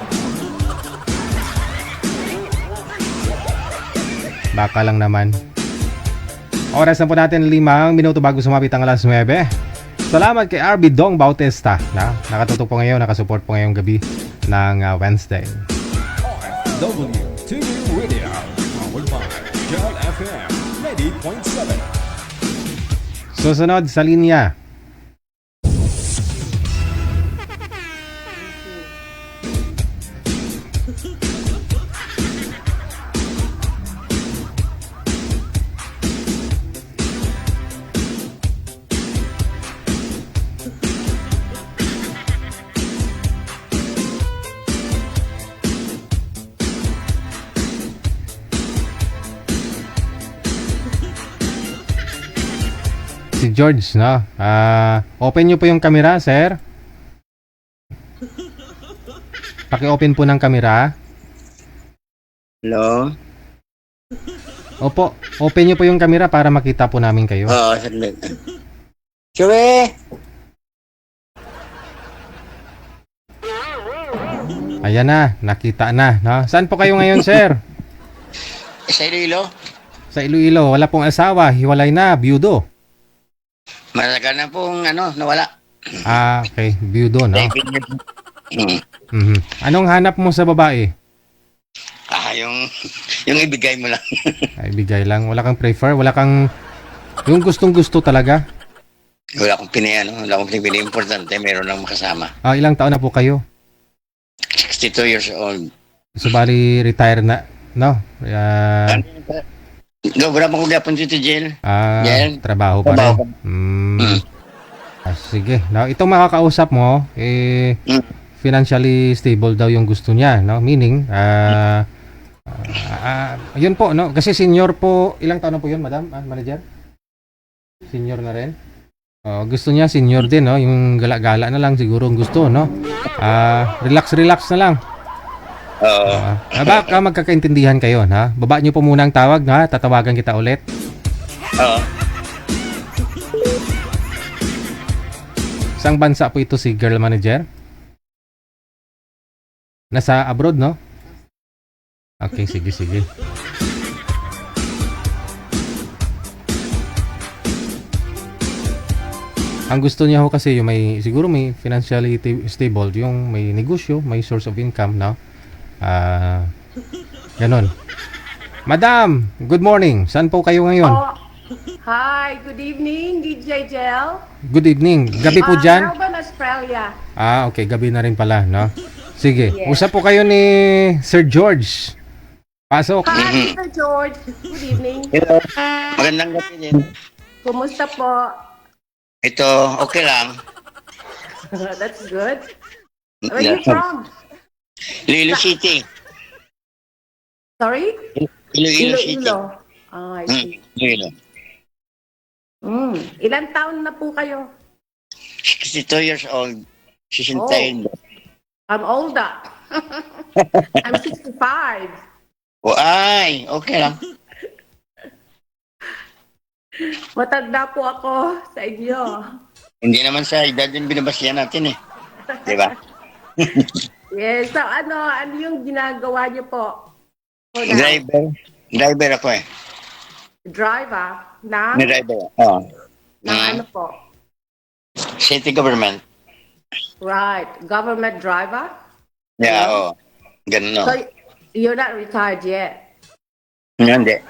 Baka lang naman. Oras na po natin 5 minuto bago sumapit ang alas 9. Salamat kay RB Dong Bautista na nakatutok po ngayon, nakasupport po ngayong gabi ng Wednesday. W TV Radio, powered by Jal FM 90.7. Susunod sa linya. Si George, no? Open nyo po yung camera, sir. Paki-open po ng camera. Hello? Opo, open nyo po yung camera para makita po namin kayo. Oo, saglit. Chewie! Ayan na, nakita na, no? Saan po kayo ngayon, sir? Sa Iloilo? Sa Iloilo, wala pong asawa, hiwalay na, byudo. Matagal na pong nawala. Okay, byudo, no? Mm. Anong hanap mo sa babae? Yung ibigay mo lang. Ay, bigay lang. Wala kang prefer, wala kang yung gustong-gusto talaga. Wala akong wala akong pinipili. Importante, meron lang makasama. Ilang taon na po kayo? 62 years old. So, bali, retire na, no? Wala pang kulyapon dito, Jill. Yan. Trabaho pa rin. Sige. Now, itong makakausap mo, financially stable daw yung gusto niya, no? Meaning, yun po, no? Kasi senior po, ilang taon na po yun, madam? Manager? Senior na rin? Gusto niya senior din, no? Yung gala-gala na lang siguro ang gusto, no? Relax na lang. Oo. Baka magkakaintindihan kayo, ha? Baba niyo po muna ang tawag, ha? Tatawagan kita ulit. Oo. Saang bansa po ito si girl manager? Nasa abroad, no? Okay, sige. Ang gusto niya ho kasi yung siguro may financially stable, yung may negosyo, may source of income, no? Ganon. Madam, good morning. Saan po kayo ngayon? Hi, good evening, DJ Jel. Good evening. Gabi po dyan? Melbourne, Australia. Okay. Gabi na rin pala, no? Sige. Yes. Usap po kayo ni Sir George. Pasok. Hi, Mr. George. Good evening. Hello. Magandang gabi din. Kumusta po? Ito, okay lang. That's good. Where are you from? Iloilo City. Sorry? Iloilo City. Iloilo. I see. Iloilo. Ilan taon na po kayo? 62 years old. 61. I'm older. I'm 65. Oh, ay, okay lang. Matanda po ako sa inyo. Hindi naman sa edad din binabasyan natin eh. Di ba? Yes. So ano yung ginagawa niyo po? For now? Driver ako eh. Driver ng Driver. Oo. ano po? City government. Right. Government driver? Yeah, oo. Ganun no. So, you're not retired yet? Hindi.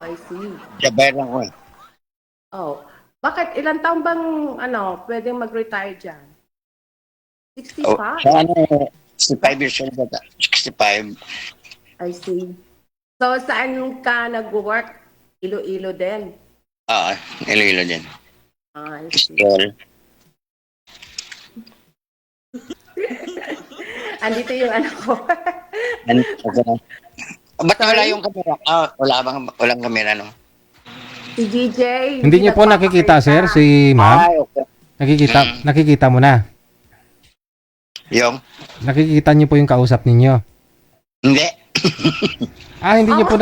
I see. Sabayar lang ko eh. Oh. Bakit? Ilang taon bang, pwedeng mag-retire dyan? 65? Oh, sa 65 years old ba? 65. I see. So, saan ka nag-work? Iloilo din? Oo, Iloilo din. I see. School. Andito yung anak ko. Ba't wala yung kamera? Walang kamera, no? Si DJ. Hindi niyo po nakikita, sir, si ma'am? Ay, okay. Nakikita mo na. Yung? Nakikita niyo po yung kausap ninyo. Hindi. Hindi niyo po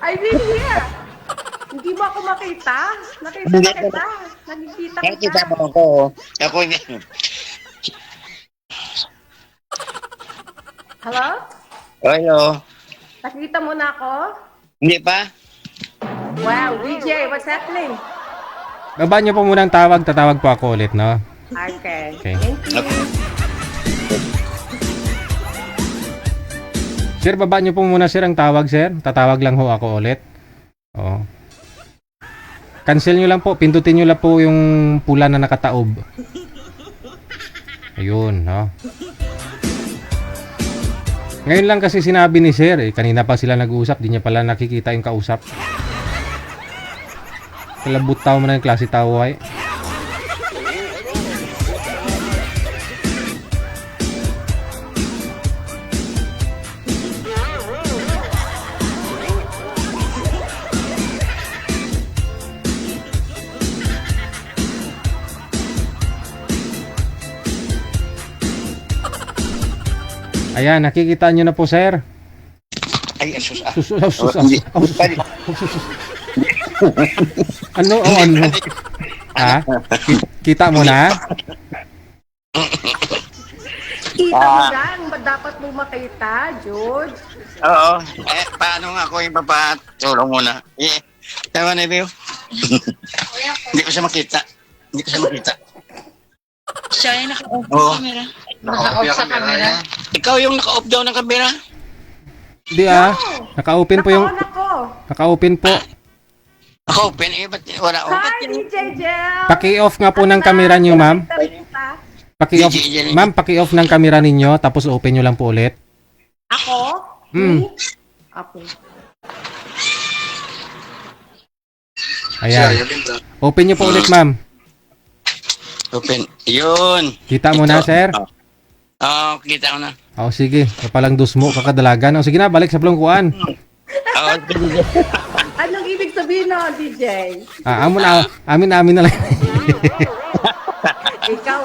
I mean here. Hindi mo ako makita? Nakita Hindi. kita. Nakikita Nakikita kita. mo ako. Ako hindi. Hello? Hello. Nakita mo na ako? Hindi pa? Wow, DJ, what's happening? Baba niyo po muna ang tawag. Tatawag po ako ulit, no? Okay. Okay. Thank you. Sir, baba niyo po muna, sir, ang tawag, sir. Tatawag lang ho ako ulit. Oo. Cancel niyo lang po. Pindutin niyo lang po yung pula na nakataob. Ayun, no? Ngayon lang kasi sinabi ni sir, kanina pa sila nag-uusap, di niya pala nakikita yung kausap. Kalabot tao mo na yung klase tao ay. Ayan, nakikita nyo na po, sir. Ay, asus. Hindi. Ano? Ha? Kita mo na? Kita mo lang. Dapat mo makita, George. Oo. Paano nga ako yung papatulong muna? Tama na, Bill. Hindi ko siya makita. Siya ay naka-off Oo. camera. Naka-off sa camera. Ikaw yung naka-off daw ng kamera? Hindi Naka-open po yung... Naka-on ako. Naka-open po. Naka-open ba't wala on? Hi, DJ Jel. Paki-off nga po ng camera nyo, ma'am. Paki-off. Ma'am, paki-off ng camera ninyo, tapos open nyo lang po ulit. Ako? Hmm. Me? Okay. Ayan. Open nyo po ulit, ma'am. Open. Yun. Kita mo na, sir? Oo, kita ko na. Sige. Papalang dusmo, kakadalagan. Sige na, balik sa plongkuan. Oo, Anong ibig sabihin no, DJ? Amin na lang. Ikaw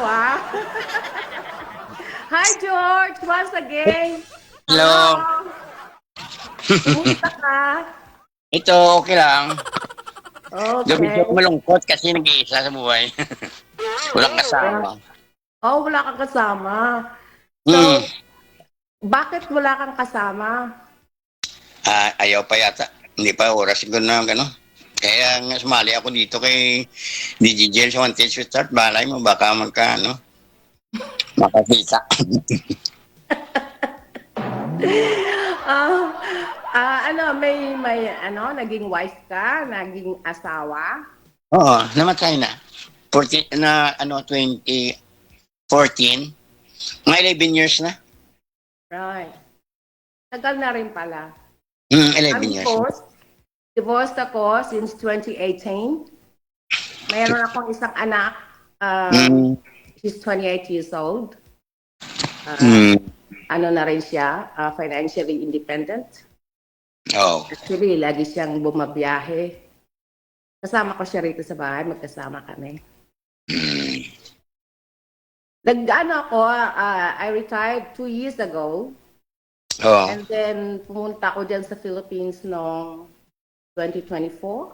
Hi, George. Once again. hello. Kumusta ka? Ito, okay lang. Gabi Okay. ko malungkot kasi nag-iisa sa buhay. Walang kasama. Oh, wala kang kasama. So, bakit wala kang kasama? Ayaw pa yata. Hindi pa oras siguro na gano'n. Kaya nga sumali ako dito kay DJ Jel sa Wanted to Start. Balay mo, baka makakita. Naging wife ka, naging asawa. Oo, namatay na. 2014. Mga 11 years na. Right. Tagal na rin pala. 11 I'm years. Divorced ako since 2018. Mayroon akong isang anak. She's 28 years old. Ano na rin siya, financially independent. Oh. Actually, lagi siyang bumabiyahe. Kasama ko siya rito sa bahay, magkasama kami. I retired 2 years ago. Oh. And then, pumunta ako dyan sa Philippines noong 2024.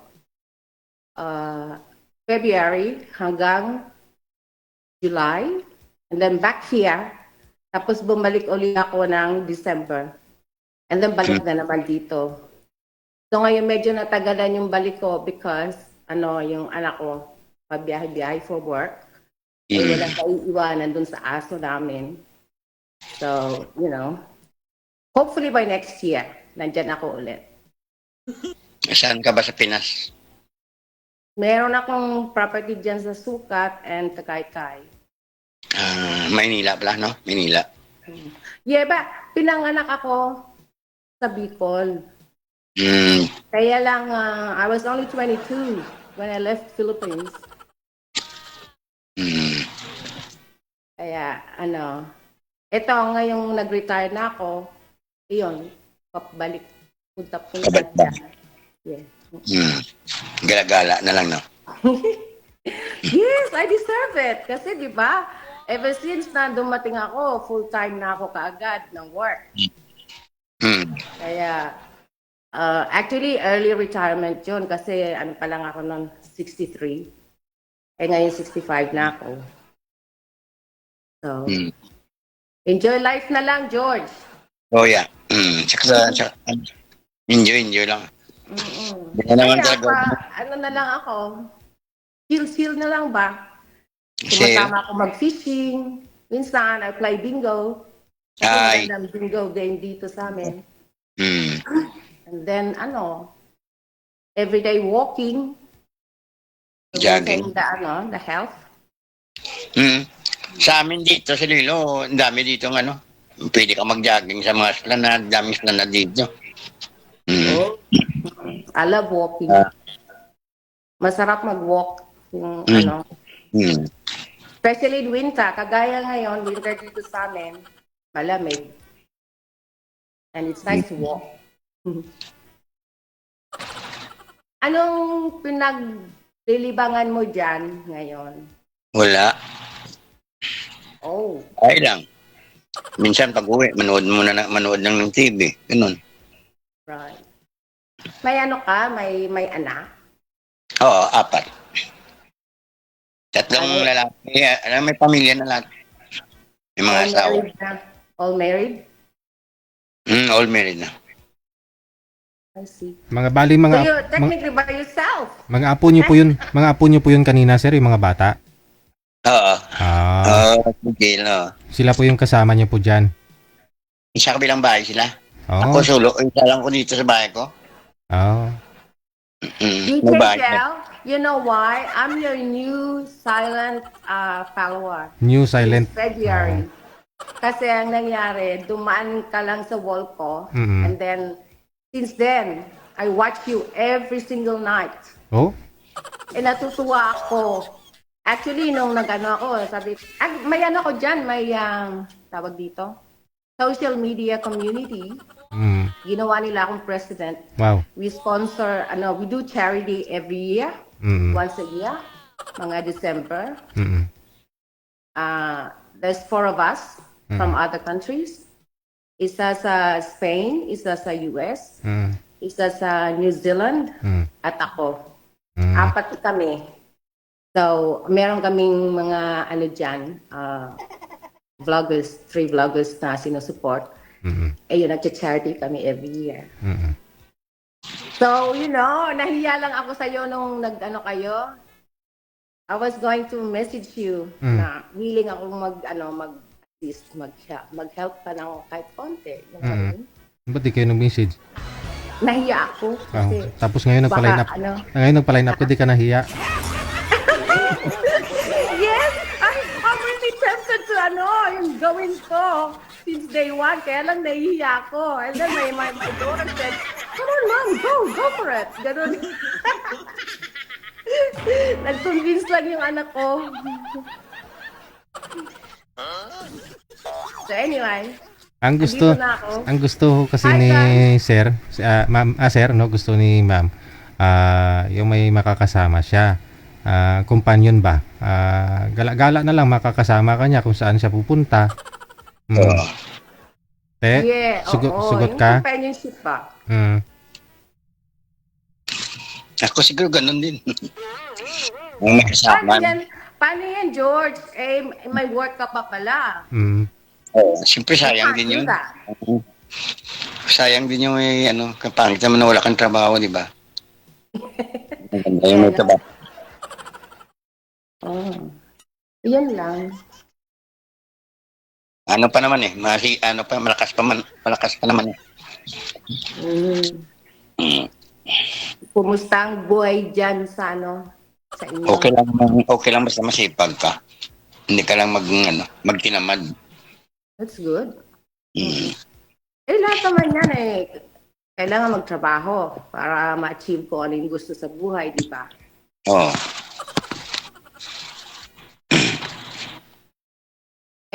February hanggang July. And then back here. Tapos bumalik ulit ako ng December. And then balik na naman dito. So ngayon medyo natagalan yung balik ko because yung anak ko pabiyahe-biyahe for work. Walang kaiiwanan dun sa aso namin. So, hopefully by next year, nandyan ako ulit. Saan ka ba sa Pinas? Meron akong property dyan sa Sucat and Tagaytay. Maynila pala, no? Maynila. Yeah, pinanganak ako sa Bicol. Kaya lang, I was only 22 when I left Philippines. Kaya, ito ngayong nag-retire na ako, iyon, papabalik, punta na. Yeah. Gala-gala na lang, no? Yes, I deserve it. Kasi, di ba, ever since na dumating ako, full-time na ako kaagad ng work. Kaya, actually, early retirement yun kasi pa lang ako noon, 63. Ngayon 65 na ako. So, enjoy life na lang, George. Oh, yeah. Tsaka, enjoy lang. Naman Kaya na lang ako, chill na lang ba? Sumasama ako mag-fishing. Minsan, I play bingo. Kasi ng bingo game dito sa amin. And then, everyday walking. Jogging. The health. Sa amin dito, sa Lilo, ang dami dito pwede ka mag-jogging sa mga esplanade, daming esplanade dito. I love walking. Masarap mag-walk. Especially in winter. Kagaya ngayon, winter dito sa amin, malamig. And it's nice to walk. Anong pinaglilibangan mo dyan ngayon? Wala. Oh. Ay lang. Minsan pag-uwi, manood lang ng TV. Ganun. Right. May ka? May anak? Oo, 4. 3 lalaki. May pamilya na lahat. May mga asawa. All married? All married na. I see. Mga so you're technically by yourself? Mga apo niyo po yun. Mga apo niyo po yun kanina, sir, yung mga bata. Oo. Okay, no. Sila po yung kasama niyo po dyan. Sa kabilang bahay sila. Oh. Ako solo. Isa lang ko dito sa bahay ko. Oh. DJ Jel, you know why? I'm your new silent follower. New silent. Since February. Kasi ang nangyari, dumaan ka lang sa wall ko. And then, since then, I watch you every single night. Oh? Natutuwa ako. Actually, nung ako, sabi, may ko dyan, may tawag dito, social media community. Ginawa nila akong president. Wow. We sponsor, we do charity every year, once a year, mga December. There's 4 of us from other countries. Isa sa Spain, isa sa US, isa sa New Zealand, at ako. 4 kami. So, meron kaming mga dyan, vloggers, 3 vloggers na sinusupport. Ayun, nag-charity kami every year. So, nahiya lang ako sa'yo nung nag-ano kayo. I was going to message you na willing akong mag-assist, mag-help pa ng kahit konti. You know what I mean? Ba't di kayo nag-message? Nahiya ako. Kasi Tapos ngayon nagpa-line up. baka, Ngayon nagpa-line up ka, di ka nahiya. Yes! I'm really tempted to yung gawin ko since day one. Kaya lang nahihiya ako. And then my daughter said, come on, mom, go for it. Ganun. Nag-convince lang yung anak ko. So anyway, Ang gusto, Nandito na ako. ang gusto kasi Hi, ni Tan. Sir, Sir, no, gusto ni Ma'am, yung may makakasama siya. Companion ba? Gala-gala na lang makakasama ka niya kung saan siya pupunta. yeah, sugot yung ka? companionship ba? Ako siguro ganun din. May kasama. Paano yan, George? May work ka pa pala. Siyempre sayang You din can't yun. do that. Sayang din yung kapangit naman na wala kang trabaho, di ba? Maganda yung may trabaho. Yan lang. Ano pa naman malakas pa naman eh. Kumusta ang buhay dyan sa sa inyo? Okay lang basta masipag ka. Hindi ka lang magtinamad. That's good. Lahat naman yan kailangan magtrabaho para ma-achieve ko ano yung gusto sa buhay, di ba? Oo.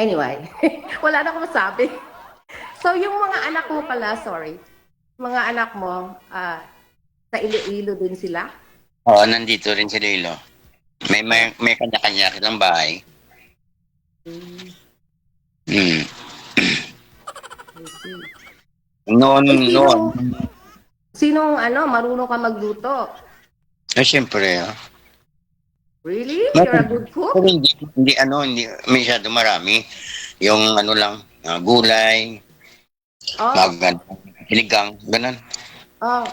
Anyway, wala na akong masabi. So, yung mga anak mo pala, mga anak mo, sa Iloilo din sila? Oo, nandito rin si Lilo. May kanya-kanya silang bahay. Noon. Sinong marunong ka magluto? Siyempre. Really? You're a good cook? Pero hindi masyado marami. Yung lang, gulay, sinigang, ganun.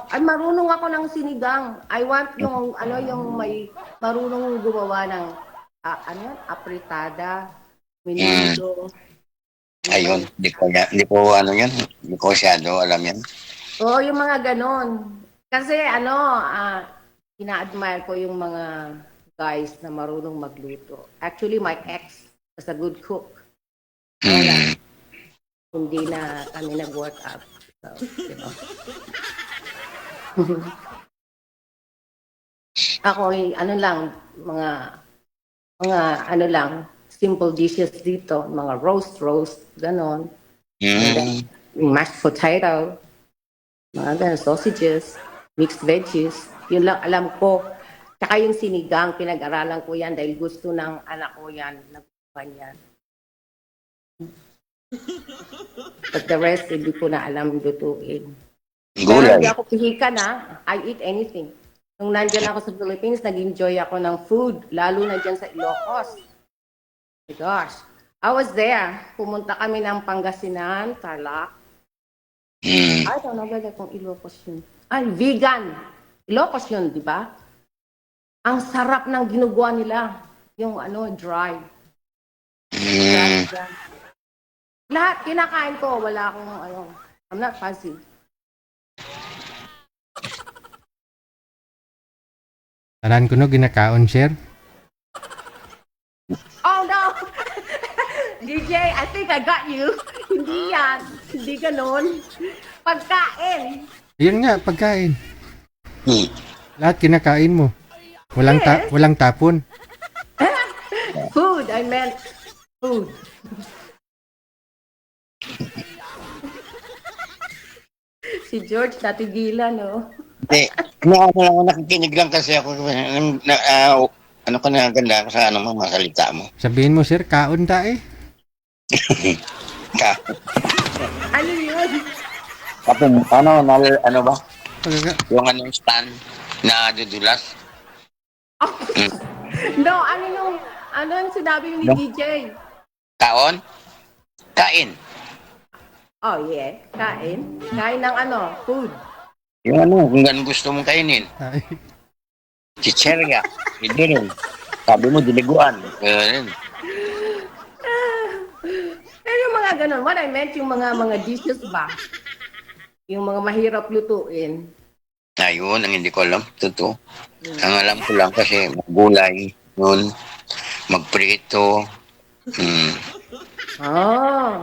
Ay marunong ako ng sinigang. I want yung may marunong gumawa ng apritada, menudo. Ayun, hindi ko yan. Hindi ko masyado alam yan. Oo, yung mga ganon. Kasi ina-admire ko yung mga guys na marunong magluto. Actually, my ex was a good cook. Kaya hindi na kami nag-work out. So, Ako, mga simple dishes dito, mga roast, ganon. And then, mashed potato, mga sausages, mixed veggies. Yun lang alam ko. Tsaka yung sinigang, pinag-aralan ko yan dahil gusto ng anak ko yan, nagustuhan yan. But the rest, hindi ko na alam lutuin. Pero hindi ako pihikan I eat anything. Nung nandyan ako sa Philippines, nag-enjoy ako ng food, lalo na dyan sa Ilocos. My gosh. I was there. Pumunta kami ng Pangasinan, Tarlac. I don't know whether kung Ilocos yun. Ay, vegan. Ilocos yun, di ba? Ang sarap ng ginagawa nila. Yung dry. Lahat, kinakain ko. Wala akong I'm not fussy. Tanan ko no ginakaon, Sir. Oh, no! DJ, I think I got you. Hindi yan. Hindi ganun. Pagkain. Yun nga, pagkain. Lahat kinakain mo. Walang tapon. Food, I meant food. Si George natigilan, no? Hindi. Nakikinig lang kasi ako. Ko na ganda sa mga salita mo. Sabihin mo, Sir, kaon ta eh. Ano yun? Ano ba? Pagka- Yung stand na dudulas. No, ano yung sinabi ni DJ? Kaon? Kain. Oh, yeah. Kain. Kain ng food. Yung ano, kung ganun gusto mong kainin. Ay, Chicherya. Hindi rin. Sabi mo, diliguan. Ganun. Pero yung mga ganun, what I meant, yung mga dishes ba? Yung mga mahirap lutuin. Ayun, ang hindi ko alam. Totoo. Ang alam ko lang kasi maggulay, yun, magprito. Oh.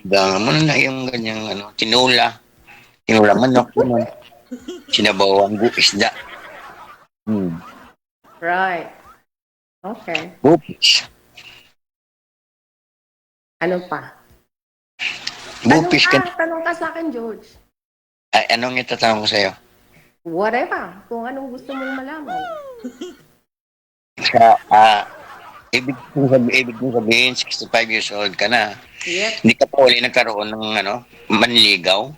Hanggang mo na yung ganyang ano, tinula. Tinula manok, yun. Sinabawang isda. Right. Okay. Bupis. Ano pa? Bupis ka. Tanong ka sa akin, George. Ay, anong itatanong ko sa'yo? Whatever. Kung anong gusto mong malaman. Sa, ibig kong sabihin, 65 years old ka na. Yep. Hindi ka pa uli nagkaroon ng, ano, manligaw?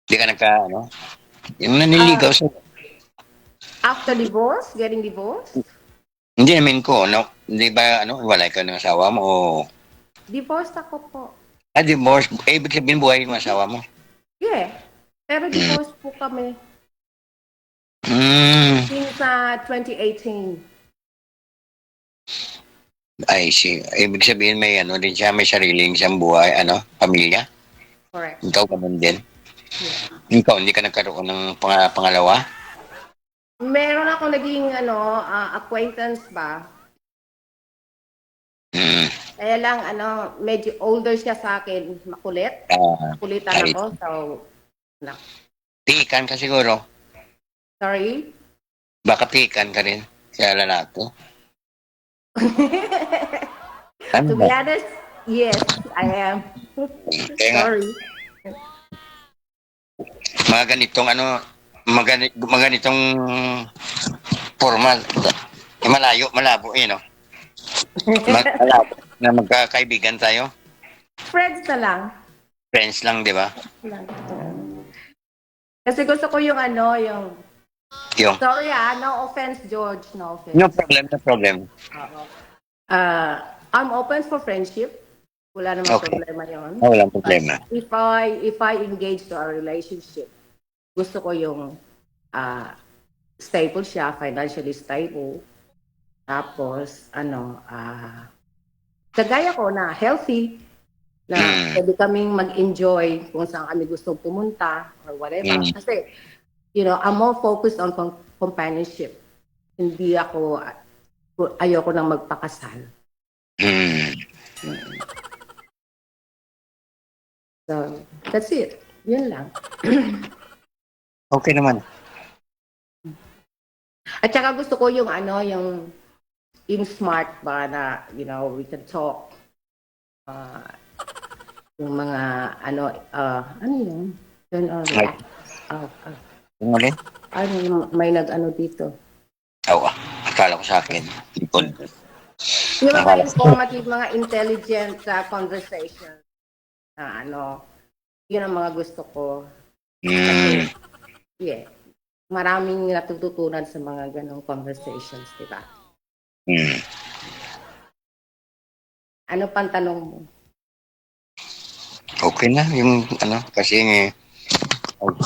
Hindi ka yung naniligaw sa... After divorce? Getting divorced? Hindi namin ko, no? Hindi ba, walay ka ng asawa mo o... Divorced ako po. divorce. Ibig sabihin buhay yung asawa mo. Yeah. Pero divorced po kami Hmm, since 2018. I see. Ibig sabihin may din siya, may sariling siyang buhay, pamilya. Correct. Ikaw ganun din. Yeah. Ikaw, hindi ka nagkaroon ng pangalawa? Meron ako naging acquaintance ba? Hmm. Kaya lang medyo older siya sa akin, makulit. Makulitan Ay. ako. So Pikan ka siguro. sorry. Baka pikan ka rin. Kaya lalaki. Ano To be ba? honest, yes, I am. Kaya nga, Sorry. mga ganitong mga ganitong formal. Malabo no? Malabo na magkakaibigan tayo. Friends na lang. Friends lang, di ba? Kasi gusto ko yung Yung, sorry no offense, George, no offense. no problem. I'm open for friendship. Wala namang Okay. problema yun. Walang problema. If I engage to a relationship, gusto ko yung stable siya, financially stable. Tapos, kagaya ko na healthy, na pwede kaming mag-enjoy kung saan kami gustong pumunta or whatever. Kasi, I'm more focused on companionship. Hindi ayoko nang magpakasal. So, that's it. Yun lang. Okay naman. At saka gusto ko yung yung smart ba na, we can talk. Yung mga, ano yun? Turn on. Right. Yung ulit? May dito. Akala ko sa akin. Ipon. Yung mga informative, mga intelligent conversation. Yun ang mga gusto ko. Kasi, yeah. Maraming natututunan sa mga ganong conversations, di ba? Ano pang tanong mo? Okay na. Yung kasi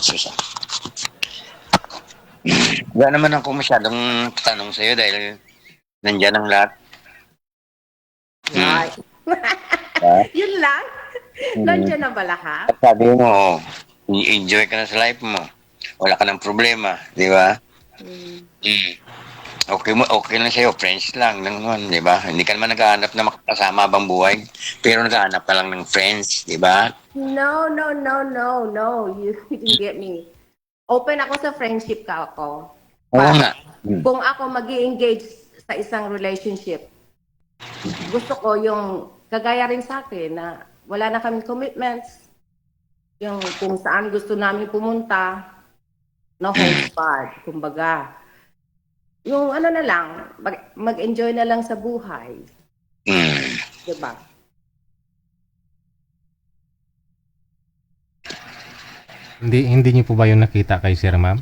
susa. Wala naman ako masyadong tanong sa'yo dahil nandyan ang lahat. Right. Yun lang? Nandiyan na ba lahat? Sabi mo, i-enjoy ka na sa life mo. Wala ka ng problema, di ba? Okay lang sa'yo, friends lang, di ba? Hindi ka naman naghahanap na makakasama habang buhay, pero naghahanap ka lang ng friends, di ba? No. You didn't get me. Open ako sa friendship ka ako. Oo nga. Kung ako mag-i-engage sa isang relationship, gusto ko yung kagaya rin sa akin na wala na kaming commitments. Yung kung saan gusto namin pumunta, no holds barred, kumbaga. Yung na lang, mag-enjoy na lang sa buhay. Diba? Hindi niyo po ba yung nakita kay Sir Ma'am?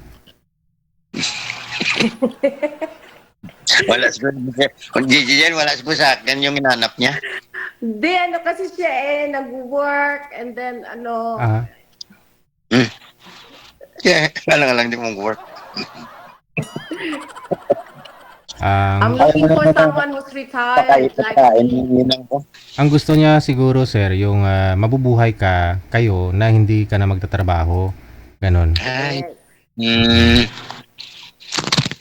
Wala siguro. Kung Gigi wala siguro sa akin yung inanap niya. Hindi, kasi siya nag-work and then Kaya, kala lang di mo work. I'm looking for someone who's retired. Like Ang gusto niya siguro, sir, yung mabubuhay kayo na hindi ka na magtatrabaho. Ganon. Ay.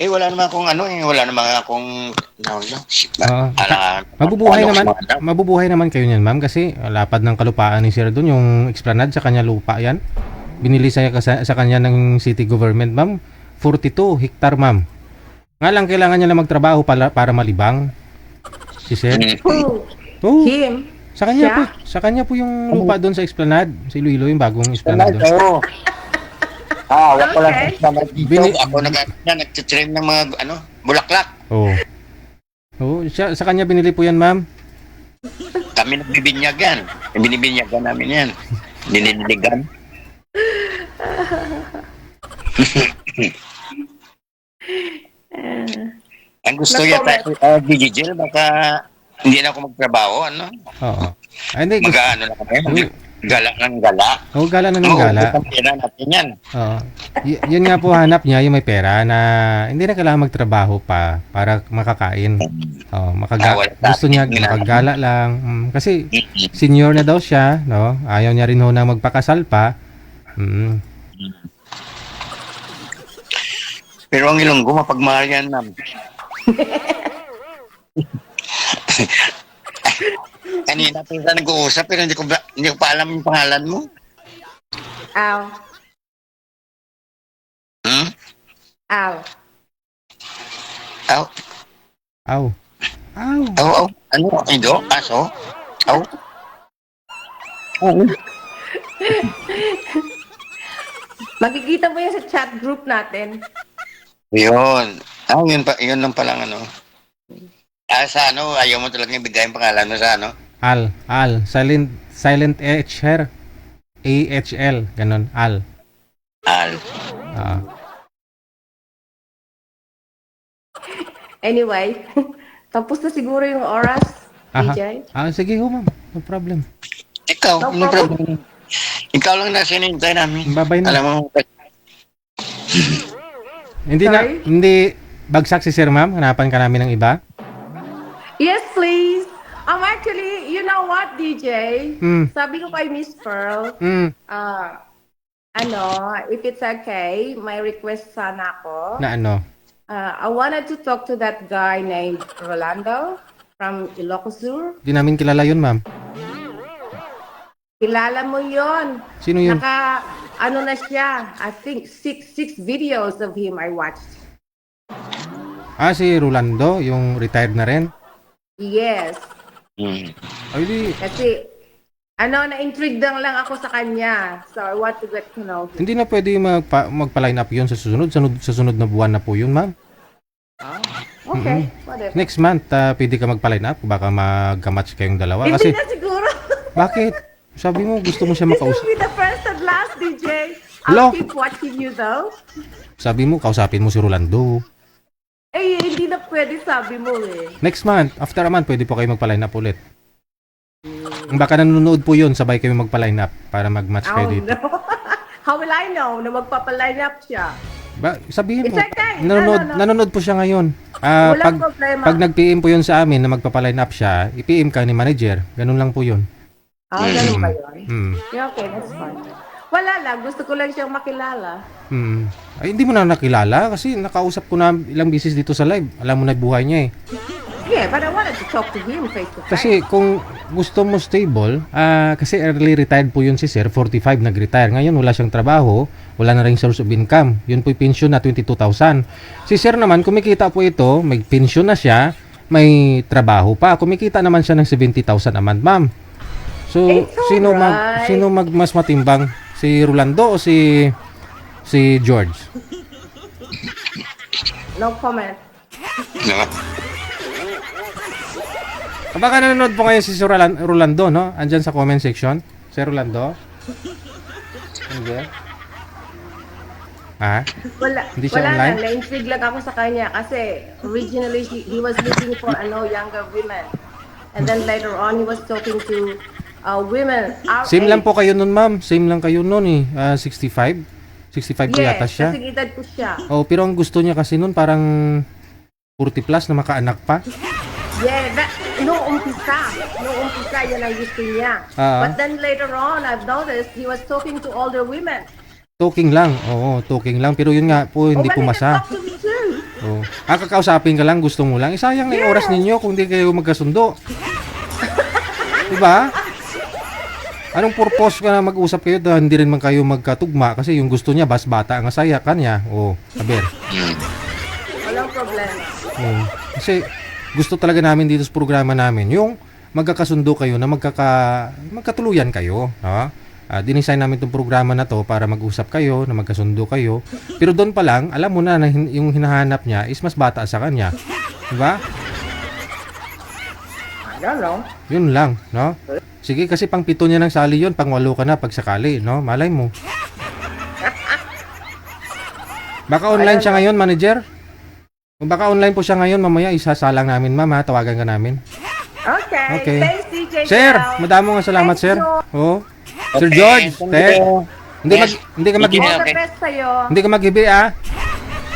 Wala naman akong wala naman akong Mabubuhay naman kayo niyan, ma'am, kasi lapad ng kalupaan ni sir doon, yung Esplanade sa kanya lupa yan. Binili sa kanya ng city government, ma'am. 42 hektar, ma'am. Nga lang kailangan niya na magtrabaho para malibang. Si sir. who? Oh, Him? sa kanya Siya? po. Sa kanya po yung lupa doon sa Esplanade. Sa Iloilo, yung bagong Esplanade doon. Wala ko lang Okay. sa dito. Ako nag-trim ng mga bulaklak. Oo. Oo, sa kanya binili po yan, ma'am. Kami nagbibinyagan. Binibinyagan namin yan. Dinidiligan. Ang gusto yata, Digigel, baka hindi na ako magtrabaho, Oo. Ay, hindi. Mag-ano lang kami, gala ng gala. Oo, gala na ng gala. Oo, pera natin yan. Oo. Yun nga po hanap niya, yung may pera na hindi na kailangan magtrabaho pa para makakain. Gusto niya makagala lang. Kasi senior na daw siya, no? Ayaw niya rin ho na magpakasal pa. Pero ang Ilonggo, mapagmahal yan, ma'am. Kanina pa yung nag-uusap, pero hindi ko pa alam yung pangalan mo. Al. Hmm? Al. Aw. Aw. Aw. Aw, aw. Ano? Ido? Aso? Aw. Makikita mo yan sa chat group natin. Yun. Yun lang palang sa ayaw mo talaga ibigay yung pangalan mo sa Al. Silent H here. AHL. Ganon. Al. Anyway, tapos na siguro yung oras, DJ. Sige ho, ma'am. No problem. Ikaw, no problem. Ikaw lang na sinintay namin. Babay na. Alam mo, Hindi bagsak si sir, ma'am. Hanapan ka namin ng iba. Yes, please. Actually, you know what, DJ? Sabi ko kay Miss Pearl, if it's okay, may request sana ako. Na ano? I wanted to talk to that guy named Rolando from Ilocos Sur. Di namin kilala yun, ma'am. Kilala mo yon? Sino yun? Na siya. I think six videos of him I watched. Si Rolando, yung retired na rin? Yes. Ay, di. Kasi, na-intrigue lang ako sa kanya. So, I want to get to know him. Hindi na pwede magpa-line up yun sa susunod. Sa sunod na buwan na po yun, ma'am. Okay, whatever. Next month, pwede ka magpa-line up. Baka magka-match kayong dalawa. Hindi Kasi, na siguro. bakit? Sabi mo, gusto mo siya This makausap. will be the first and last, DJ. Hello? I'll keep watching you though. Sabi mo, kausapin mo si Rolando. Hindi na pwede, sabi mo eh. Next month, after a month, pwede po kayo magpa-line up ulit. Baka nanonood po yun, sabay kayo magpa-line up para mag-match kayo dito. No. How will I know na magpapaline up siya? Sabihin mo, It's okay. nanonood po siya ngayon. Walang problema. Pag nag-PM po yun sa amin na magpapaline up siya, i-PM ka ni manager. Ganun lang po yun. Ganun ba yun? Yeah, okay, that's fine. Wala lang, gusto ko lang siyang makilala. Ay, hindi mo na nakilala kasi nakausap ko na ilang beses dito sa live. Alam mo na buhay niya eh. Yeah, but I wanted to talk to him face to face. Kasi kung gusto mo stable, kasi early retired po yun si Sir, 45 nag-retire. Ngayon wala siyang trabaho, wala na rin source of income. Yun po yung pension na 22,000. Si Sir naman, kumikita po ito, may pension na siya, may trabaho pa. Kumikita naman siya ng 70,000 a month, ma'am. So, sino mas matimbang? Si Rolando o si George? No comment. Baka nanonood po ngayon si Rolando, no? Andyan sa comment section. Si Rolando. Hindi. Hindi siya online? Wala na. Na-intrigue lang ako sa kanya kasi originally he was looking for younger women. And then later on, he was talking to women. Same lang po kayo nun, ma'am. Same lang kayo nun eh. 65. 65 po yata siya. kasing edad ko siya. Oh, pero ang gusto niya kasi noon parang 40 plus na makaanak pa. Yeah, noong umpisa, yan ang gusto niya. But then later on, I've noticed he was talking to older women. Talking lang. Oo, talking lang. Pero yun nga po, hindi but he can pumasa. talk to me too. Oh. Kakausapin ka lang, gusto mo lang. Sayang na yung oras ninyo kung hindi kayo magkasundo. Diba? Anong purpose ka na mag-usap kayo dahil hindi rin man kayo magkatugma kasi yung gusto niya, bas bata ang asaya kanya. Oh, saber. Walang problema. Oh. Kasi gusto talaga namin dito sa programa namin yung magkakasundo kayo na magkatuluyan kayo. Ha? Dinesign namin itong programa na to para mag-usap kayo, na magkasundo kayo. Pero doon pa lang, alam mo na yung hinahanap niya is mas bata sa kanya. Diba? Yun lang, no? Sige, kasi pang 7 niya ng sali yun, pang 8 ka na pag sakali, no? Malay mo. Baka online siya ngayon, manager? Kung baka online po siya ngayon, mamaya isasalang namin, ma'am, ha? Tawagan ka namin. Okay. Thanks, DJ Sir, Cal. madamo nga salamat, sir. Oh. Sir Okay, George, thank you. hindi ka mag All the best sa'yo. hindi ka mag-ibi, ah.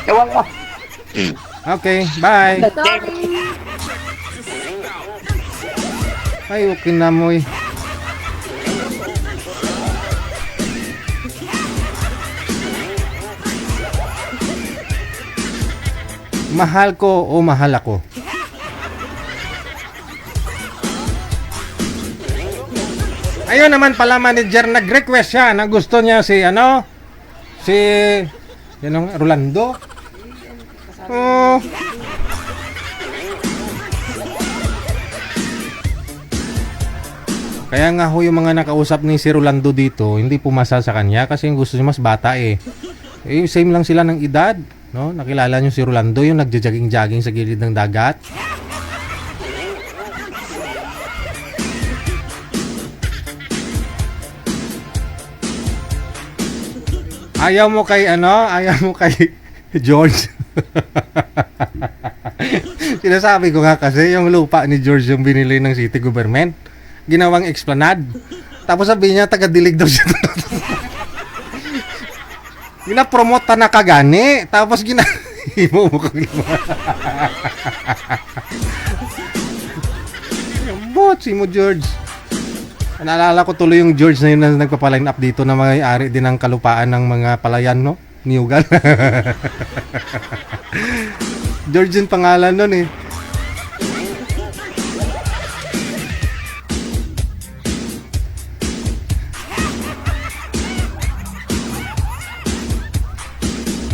Ewan ko. Okay, bye. Sorry. Ay, okay na mo eh. Mahal ko o mahal ako? Ayun naman pala, manager, nag-request siya na gusto niya si Rolando. Oh. Kaya nga ho yung mga nakausap ni si Rolando dito, hindi pumasa sa kanya kasi yung gusto niya mas bata eh. Same lang sila ng edad, no? Nakilala niyo si Rolando, yung nagja-jogging-jogging sa gilid ng dagat. Ayaw mo kay George. Sinasabi ko nga kasi yung lupa ni George yung binili ng city government, ginawang explanade. Tapos sabi niya taga-dilig daw siya. Gina-promote na kagani, tapos himo mo kang si mo George. Naalala ko tuloy yung George na yun na nagpapaline up dito na may-ari din ng kalupaan ng mga palayan, no? Niyugan. George yung pangalan nun eh.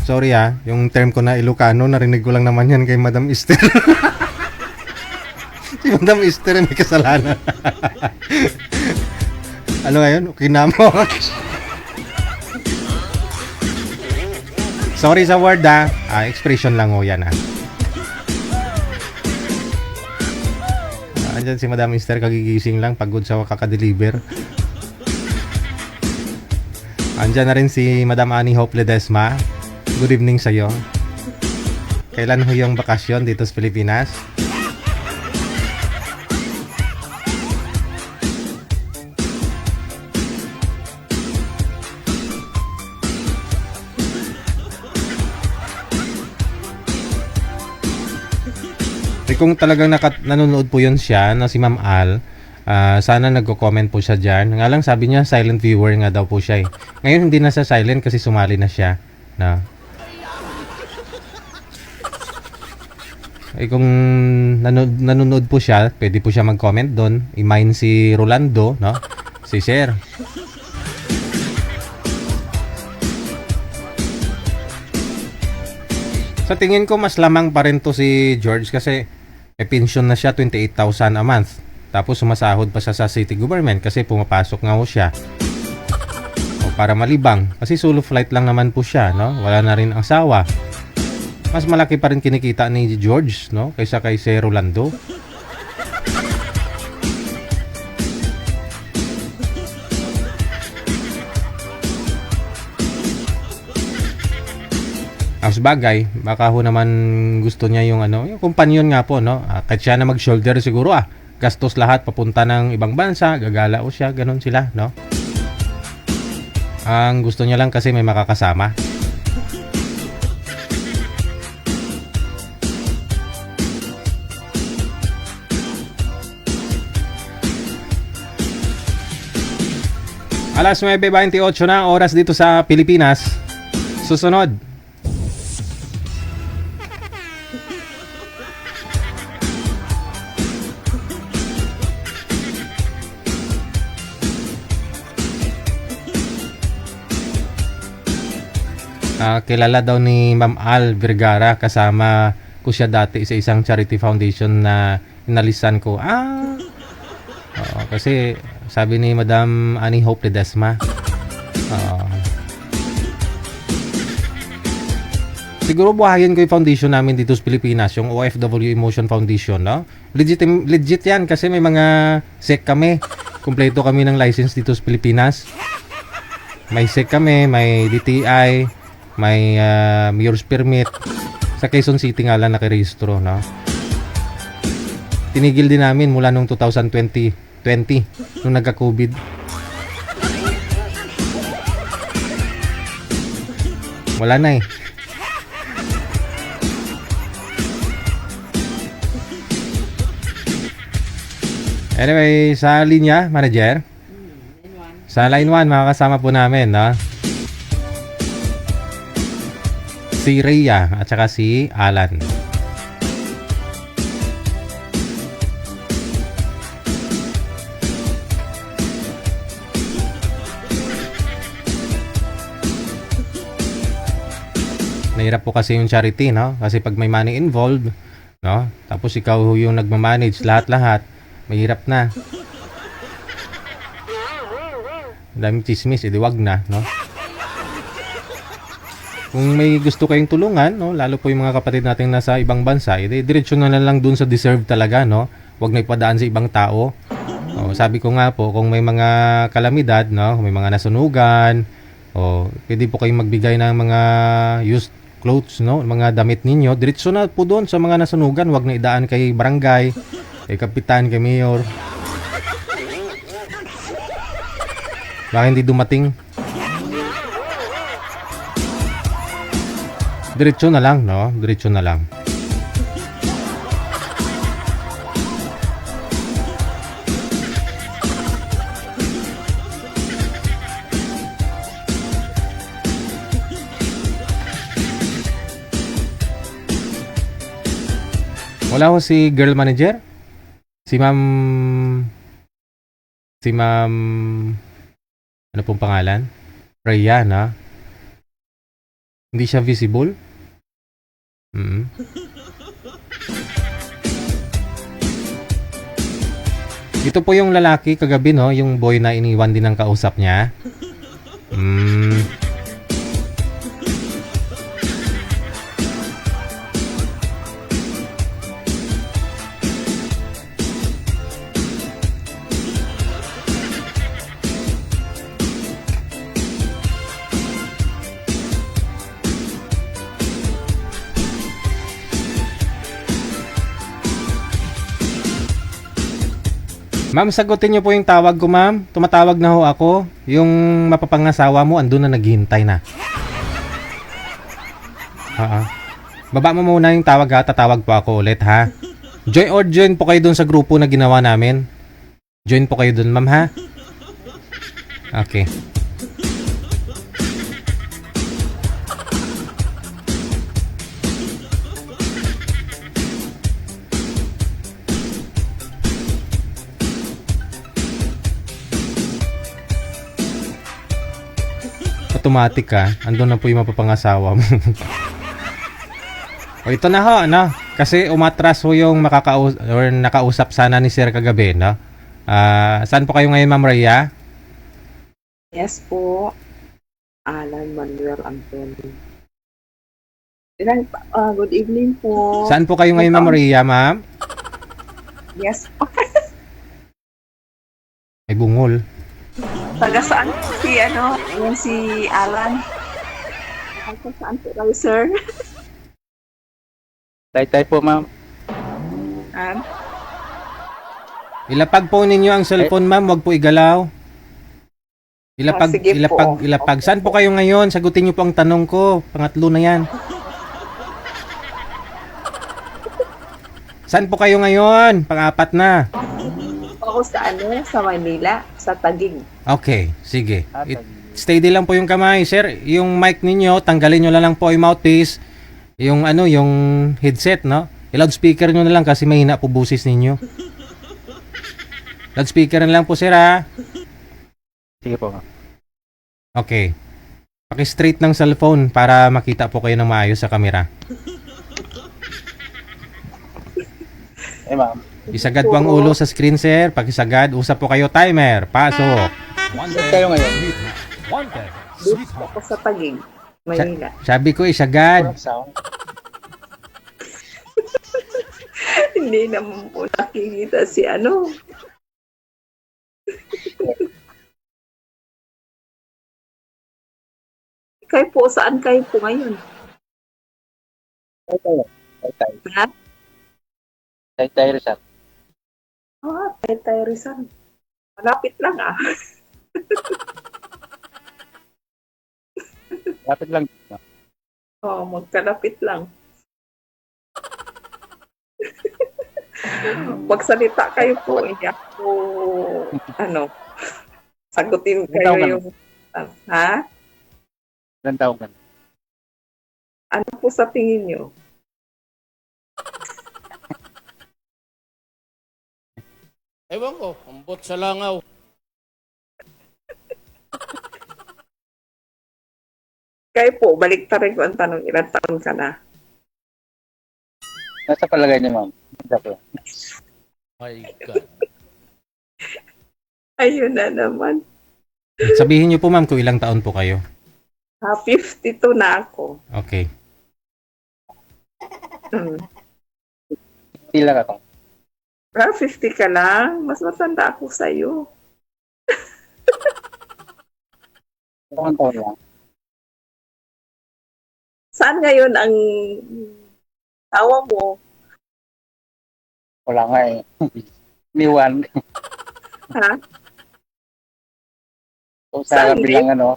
Sorry yung term ko na Ilocano, narinig ko lang naman yan kay Madam Esther. Si Madam Esther may kasalanan. Ano ngayon? Okay na mo. Sorry sa word expression lang ho yan Andyan si Madam Esther, kagigising lang, pagod sa kakadeliver. Andyan na rin si Madam Annie Hope Ledesma. Good evening sa'yo. Kailan ho yung bakasyon dito sa Pilipinas? Kung talagang nanonood po yun siya na si Ma'am Al, sana nagko-comment po siya dyan. Nga lang sabi niya silent viewer nga daw po siya eh. Ngayon hindi na siya silent kasi sumali na siya na. Kung nanonood po siya, pwede po siya mag-comment doon. I-mine si Rolando, no? Si Sir. Sa tingin ko mas lamang pa rin to si George kasi may pension na siya, 28,000 a month. Tapos sumasahod pa siya sa city government kasi pumapasok nga ho siya. O para malibang. Kasi solo flight lang naman po siya, no? Wala na rin asawa. Mas malaki pa rin kinikita ni George, no? Kaysa kay si Rolando. Ang bagay, baka ho naman gusto niya yung yung companion nga po, no? Kahit siya na mag-shoulder siguro gastos lahat papunta ng ibang bansa, gagala o siya, ganun sila, no? Ang gusto niya lang kasi may makakasama. Alas 9:28 na oras dito sa Pilipinas. Susunod. Kilala daw ni Ma'am Al Vergara, kasama ko siya dati sa isang charity foundation na inalisan ko. Oo, kasi sabi ni Madam Annie Hope Ledesma. Siguro buhayin ko yung foundation namin dito sa Pilipinas, yung OFW Emotion Foundation, no? Legit yan kasi may mga SEC kami. Kumpleto kami ng license dito sa Pilipinas. May SEC kami, may DTI, may mayor's permit. Sa Quezon City nga lang nakirehistro, no? Tinigil din namin mula nung 2020 nung nagka-COVID. Wala na eh. Anyway, sa linya, manager. Sa line 1, makakasama po namin, no? Si Rhea at saka si Alan. Nahirap po kasi yung charity, no? Kasi pag may money involved, no? Tapos ikaw yung nagmamanage lahat-lahat, mahirap na. Daming chismis, edi wag na, no? Kung may gusto kayong tulungan, no, lalo po yung mga kapatid natin nasa ibang bansa, diretso na lang dun sa deserve talaga, no? Huwag na ipadaan sa ibang tao. Sabi ko nga po, kung may mga kalamidad, no, kung may mga nasunugan, pwede po kayong magbigay ng mga used clothes, no, mga damit ninyo. Diretso na po doon sa mga nasunugan, huwag na idaan kay barangay, kay kapitan, kay mayor. Baka hindi dumating. Diretso na lang, no? Diretso na lang. Wala ho si girl manager? Si ma'am... Ano pong pangalan? Rhea, na? Hindi siya visible? Ito po yung lalaki kagabi, no? Yung boy na iniwan din ng kausap niya. Ma'am, sagutin niyo po yung tawag ko, ma'am. Tumatawag na ho ako. Yung mapapangasawa mo, andun na naghihintay na. Baba mo muna yung tawag, ha. Tatawag po ako ulit, ha. Join po kayo dun sa grupo na ginawa namin. Join po kayo dun, ma'am, ha. Okay. Automatic, ka, andun na po yung mapapangasawa mo. O ito na ho, no? Kasi umatras ho yung nakausap sana ni Sir kagabi, no? Saan po kayo ngayon, Ma'am Rhea? Yes po. Alan Manuel Antonio. Good evening po. Saan po kayo ngayon, Ma'am Rhea, ma'am? Yes po. Ay, bungol. Taga saan si yung si Alan? Taga saan po kayo, sir? Tay po, ma'am. Ilapag po ninyo ang cellphone, ma'am. Huwag po igalaw. sige po. Ilapag. Saan po kayo ngayon? Sagutin niyo po ang tanong ko. Pangatlo na yan. Saan po kayo ngayon? Pang-apat na. Ako sa sa Manila, sa Taguig. Okay, sige. Steady lang po yung kamay. Sir, yung mic ninyo, tanggalin nyo na lang po yung mouthpiece. Yung yung headset, no? I-loudspeaker nyo na lang kasi mahina po busis ninyo. Loudspeaker na lang po, sir, ha? Sige po. Okay. Paki-straight ng cellphone para makita po kayo ng maayos sa camera. Ma'am. Isagad po ang ulo sa screen, sir. Pakisagad. Usap po kayo. Timer. Pasok. Saan kayo ngayon? Dito ako sa Taguig, Manila. Sabi ko, isagad. Hindi naman po nakikita si Kayo po, saan kayo po ngayon? Ha? Tay Rizal. Taytay Rizal. Malapit lang Lapit lang. Magkalapit lang. Pagsalita kayo po, hindi ako, sagutin kayo yung, ha? Ilan taong ka? Ano po sa tingin nyo? Ewan ko, ambot sa langaw. Kayo po, balik ta rin ko ang tanong, ilang taon ka na? Nasa palagay niyo, ma'am. My God. Ayun na naman. Sabihin niyo po, ma'am, kung ilang taon po kayo. 52 na ako. Okay. Pila ka to? 50 ka lang? Mas matanda ako sa'yo. Ilang taon lang? Saan ngayon ang tawa mo? Wala nga eh. Niwan. Ha? So, sa kabilang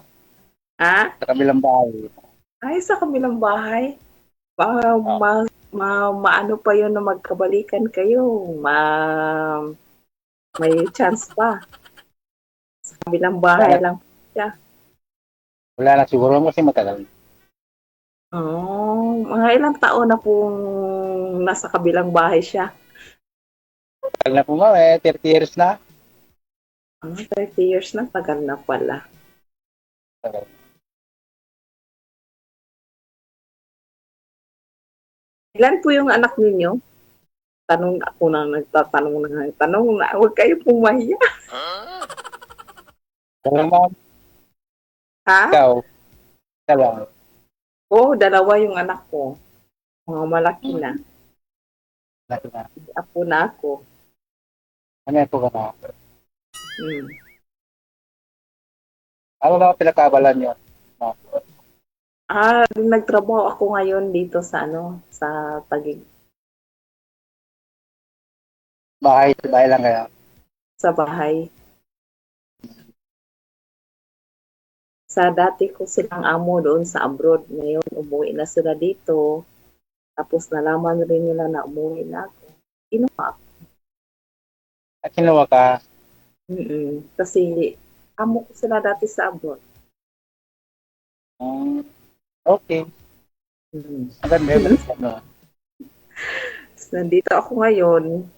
Ha? sa kabilang bahay. Ay, sa kabilang bahay. Maano pa yun na magkabalikan kayo. May chance pa. Sa kabilang bahay lang siya. Wala na siguro kasi matagal. Mga ilang taon na pong nasa kabilang bahay siya. Tagal na po, ma'am, 30 years na. 30 years na, tagal na pala. Tagal. Ilan po yung anak ninyo? Tanong ako na nagtatanong na. Huwag kayo pong mahiya. Tagal, ma'am. Ha? Ikaw. Tagal. Dalawa yung anak ko. Mga malaki na. Laki na. Apo na ako. Ano po ka na? Ano na pinakabalan niyo? Nagtrabaho ako ngayon dito sa sa Taguig. Bahay lang kaya? Sa bahay. Sa dati ko silang amo doon sa abroad. Ngayon, umuwi na sila dito. Tapos nalaman rin nila na umuwi na ako. Kinuha ako. At kinuha ka? Kasi amo ko sila dati sa abroad. Okay. Nandito ako ngayon.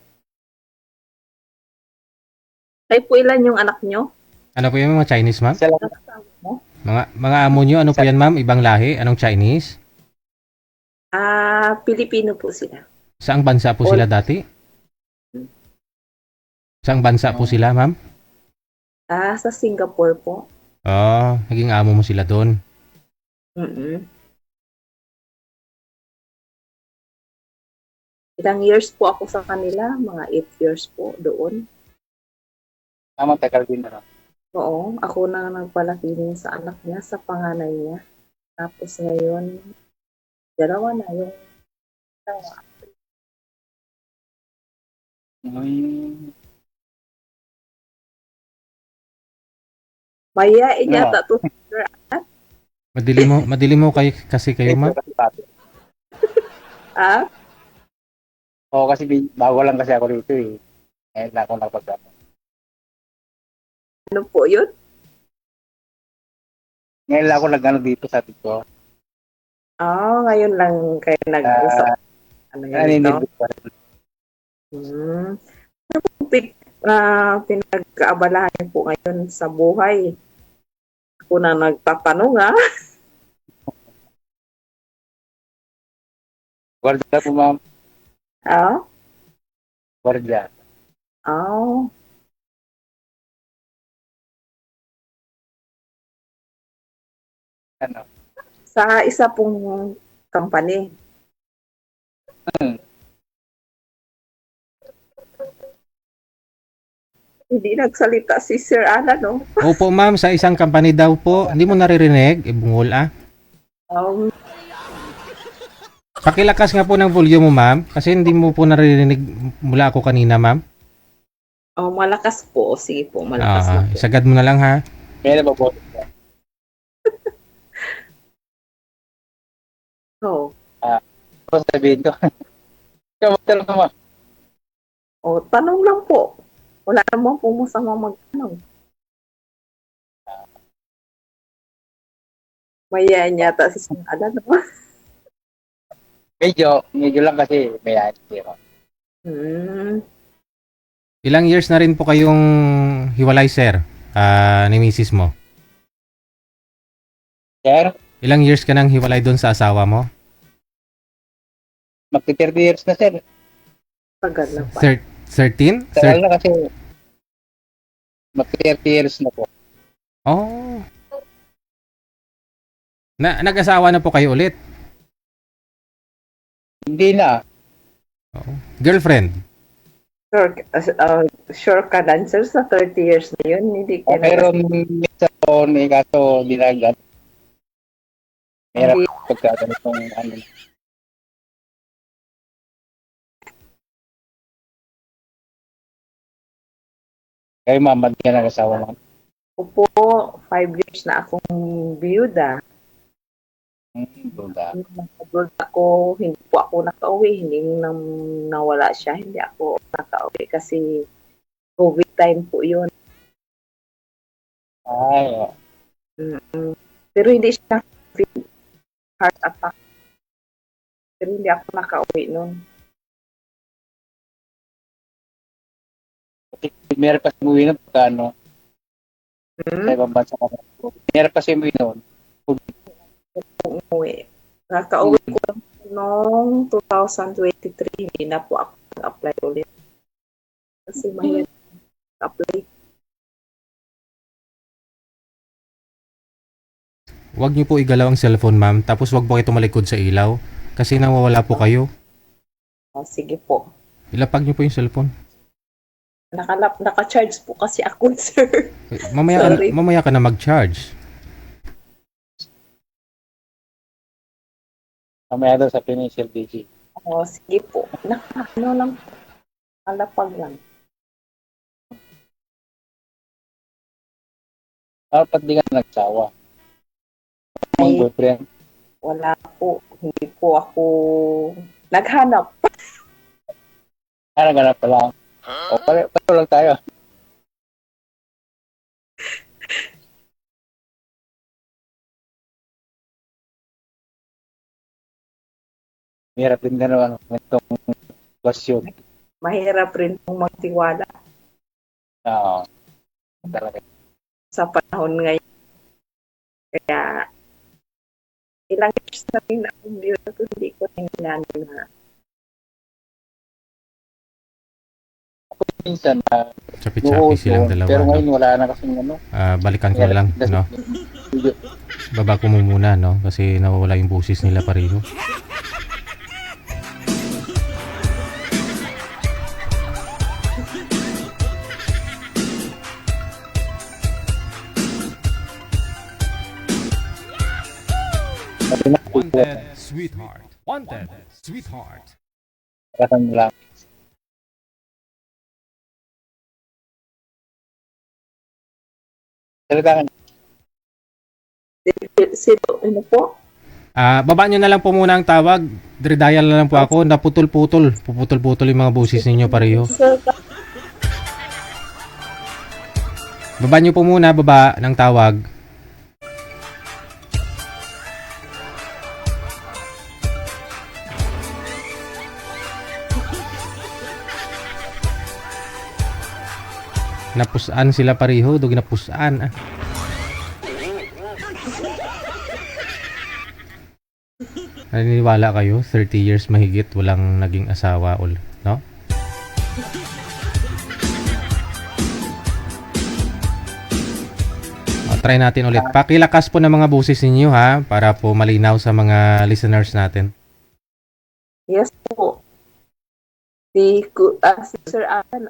Kayo po ilan yung anak nyo? Ano po yung mga Chinese, ma'am? Mo? Mga amo nyo, ano po yan, ma'am? Ibang lahi? Anong Chinese? Pilipino po sila. Saang bansa po sila dati? Saang bansa po sila, ma'am? Sa Singapore po. Naging amo mo sila doon. Ilang years po ako sa kanila, mga 8 years po doon. Tagal din na. Oo, ako na nagpalaki niya sa anak niya, sa panganay niya. Tapos ngayon, dalawa na yung dalawa. Mayayain Ano? yata to. Sir. Madili mo kasi kayo, ma'am. Ah? Oo, kasi bago lang kasi ako dito eh. Ngayon lang ako nakapagdamo. Ano po yun? Ngayon lang ako nag-ano dito sa TikTok. Ngayon lang kayo nag-usap. Ano yun ito? Nanindig ko. Ano po pinag-kaabalahan niyo po ngayon sa buhay? Ako na nagtatanong, ha? Guardia po, ma'am. Ah? Guardia. Oh. Ano? Sa isa pong company. Hindi nagsalita si Sir Alan, no? Opo, ma'am, sa isang company daw po. Hindi mo naririnig? Ibungol, ah. Um, Pakilakas nga po ng volume mo, ma'am. Kasi hindi mo po naririnig mula ako kanina, ma'am. malakas po. Sige po, malakas na po. Isagad mo na lang, ha. Kaya na ba Oh. Ano sabihin ko? Kamusta naman? Tanong lang po. Wala namang po masama magtanong. Mayayain yata si Sir Alan, no? Medyo lang kasi may ano. Ilang years na rin po kayong hiwalay, sir, ni misis mo? Sir, Ilang years ka nang hiwalay doon sa asawa mo? magti-30 years na, sir. Tagal na pa. 13? Tagal na kasi magti-30 years na po. Oh. Nag-asawa na po kayo ulit? Hindi na. Girlfriend? Sure ka lang, sir, sa 30 years na yun. Hindi ka Pero minsan po, may kaso dinagat. Meron pagkaganitong ano. Kayo, ma'am, ba't ka nag-asawa, ma'am? po, 5 years na akong biyuda. Duda. Abroad ako, hindi po ako nakauwi. Hindi nawala siya, hindi ako nakauwi kasi COVID time po yun. Ay, Pero hindi siya heart attack. Pero hindi ako nakauwi nun. meron pa si Muwi nun pagka ano, sa ibang bansa ka. Meron pa si Muwi nun. Umuwi. Nakauwi ko noong 2023. Hindi na po ako nag-apply ulit. Kasi mahirap apply. Huwag niyo po igalaw ang cellphone, ma'am. Tapos huwag po kayo tumalikod sa ilaw. Kasi nawawala po kayo. Sige po. Ilapag niyo po yung cellphone. Naka-charge po kasi ako, sir. Mamaya ka na mag-charge. Mamaya daw sa Financial DG. Sige po. Ano lang po. Alapag lang. Dapat di ka nagsawa. Ang boyfriend. Wala po. Hindi po ako naghanap. Naghanap pa lang. O, pareho lang tayo. Mahirap din gano'n itong question. Mahirap rin pong magtiwala Oo. Talaga. sa panahon ngayon. Kaya, ilang years na rin akong beautiful, hindi ko tingnan na Minsan na Chapi-chapi silang dalawa. pero No? ngayon wala na kasing ano. Balikan ko na lang, no? Baba ko mo muna, no? Kasi nawawala yung boses nila pareho. Wanted, sweetheart. Wanted, sweetheart. Kasan lang. Salita ka. Sino, ano po? Baba nyo na lang po muna ang tawag. Redial na lang po ako. Naputol-putol. Puputol-putol yung mga boses ninyo pareho. Sir, Baba nyo po muna, baba ng tawag. Napusaan sila pareho. Dug napusaan. Naniniwala kayo? 30 years mahigit walang naging asawa. No? Try natin ulit. Pakilakas po ng mga boses ninyo ha, para po malinaw sa mga listeners natin. yes po. Si Sir Alan,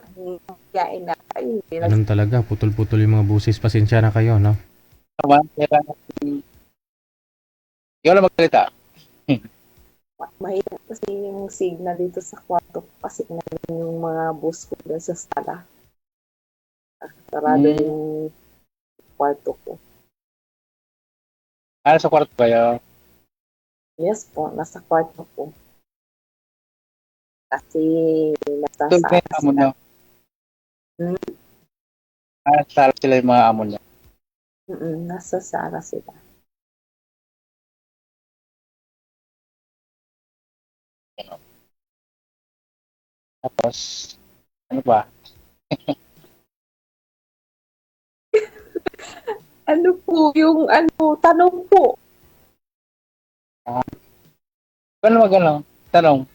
hiyain na kayo. Ganun talaga, putol-putol yung mga boses. Pasensya na kayo, no? Tama, kailangan. Ikaw lang magsalita. Mahirap kasi yung signal dito sa kwarto ko kasi na yung mga boss ko doon sa sala. Sarado yung kwarto ko. Sa kwarto kayo? Yes po, nasa kwarto ko. Kasi nasa Doon kayo sala amo sila. na. Sala sila yung mga amo niya. Nasa sala sila. Tapos, ano ba? Ano po yung tanong po? Ano? Tanong.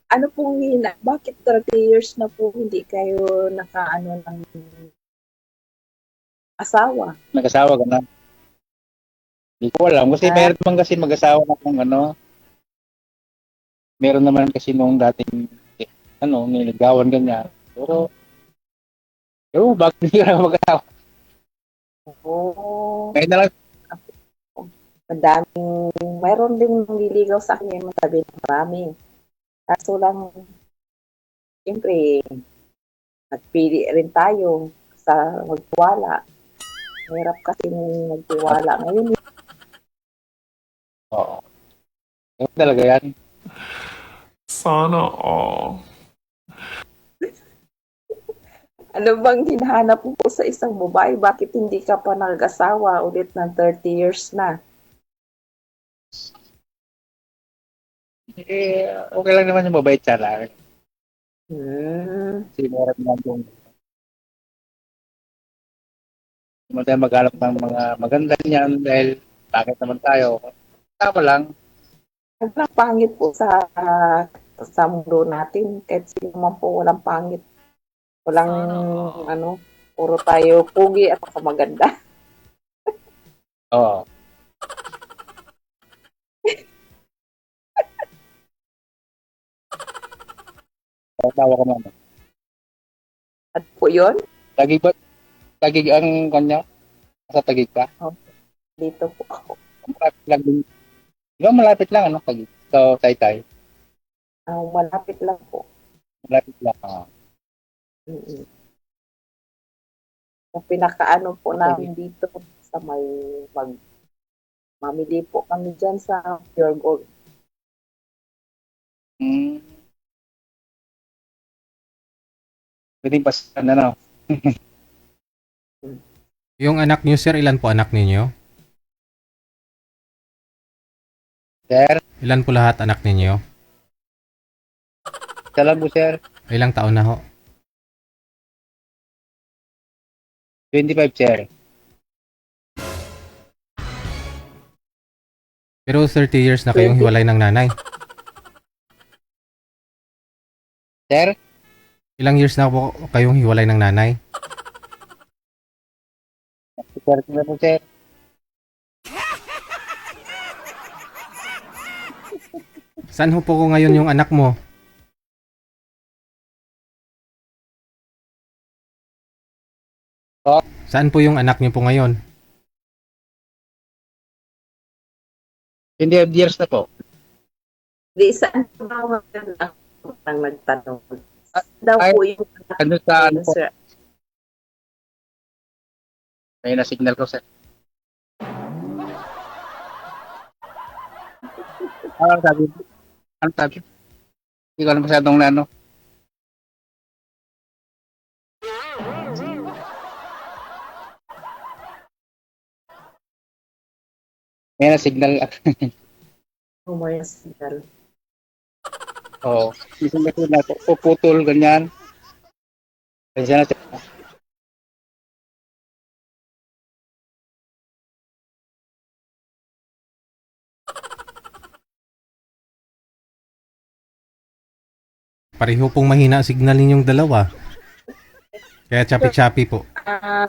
Ano pong bakit 30 years na po hindi kayo nakaano ng asawa? Nag-asawa ka na? Hindi ko alam. Kasi meron naman kasi mag-asawa na kung ano. Meron naman kasi nung dating niligawan ganyan. Pero bakit hindi ka na mag-asawa? Oo. Ngayon na lang. Mayroon din nililigaw sa akin yung matabi ng marami. Kaso lang, siyempre, nagpili rin tayo sa magtiwala. Mahirap kasi magtiwala ngayon. Oo. Ganun talaga yan. Sana all. Ano bang hinahanap mo po sa isang babae? Bakit hindi ka pa nag-asawa ulit ng 30 years na? Okay lang naman yung mabait siya lang. Kasi meron naman yung hindi tayo maghanap ng mga maganda niyan dahil bakit naman tayo. Tama lang. Ang pangit po sa mundo natin. Kahit sino man po walang pangit. Walang puro tayo pugi at maganda. Oo. Tawa ka naman. At po yun? Tagig ang kanya? Sa Tagig ka? Dito po ako. Malapit lang din. Di ba malapit lang, Tagig? So, Taytay? Malapit lang po. Malapit lang. Yung pinakaano po namin dito sa may mamili po kami dyan sa Pure Gold. Pwedeng pasan na. Yung anak niyo, sir, ilan po anak ninyo? Sir? Ilan po lahat anak ninyo? Salam po, sir. Ilang taon na ho? 25, sir. Pero 30 years na kayong hiwalay ng nanay. Sir? Ilang years na po kayong hiwalay ng nanay? Sir, po, sir. Saan ho po ko ngayon yung anak mo? Saan po yung anak niyo po ngayon? 28 years na po. Di saan ba maganda ang nagtanong? Daw po yung ano sa ano po? sir. May na signal ko, sir. Ano sabi? Ano sabi? Hindi ko alam masyadong na ano. May na signal. Oh, may signal. Oo. Minsan kasi na puputol, ganyan. Ganyan na. Pareho pong mahina ang signal ninyong dalawa. Kaya chapi-chapi po. Na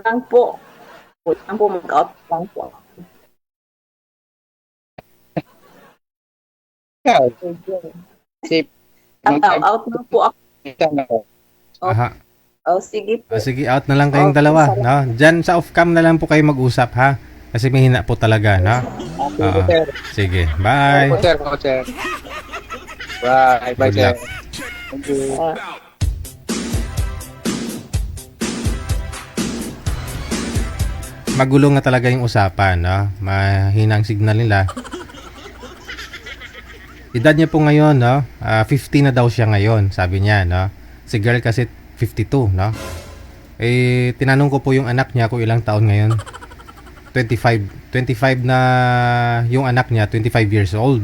lang po. Lang po, mag-out lang po. Safe. Out na po ako. Aha. Oh, sige po. Sige, out na lang kayong dalawa, no? Diyan sa off-cam na lang po kayo mag-usap, ha? Kasi mahina po talaga, no? Oo. Sige, bye. Sir. Bye. Bye, Good sir. luck. Thank you. Magulo nga talaga yung usapan, no? Mahina ang signal nila. Edad niya po ngayon, no? 50 na daw siya ngayon, sabi niya, no? Si girl kasi 52, no? Eh, tinanong ko po yung anak niya kung ilang taon ngayon. 25 na yung anak niya, 25 years old.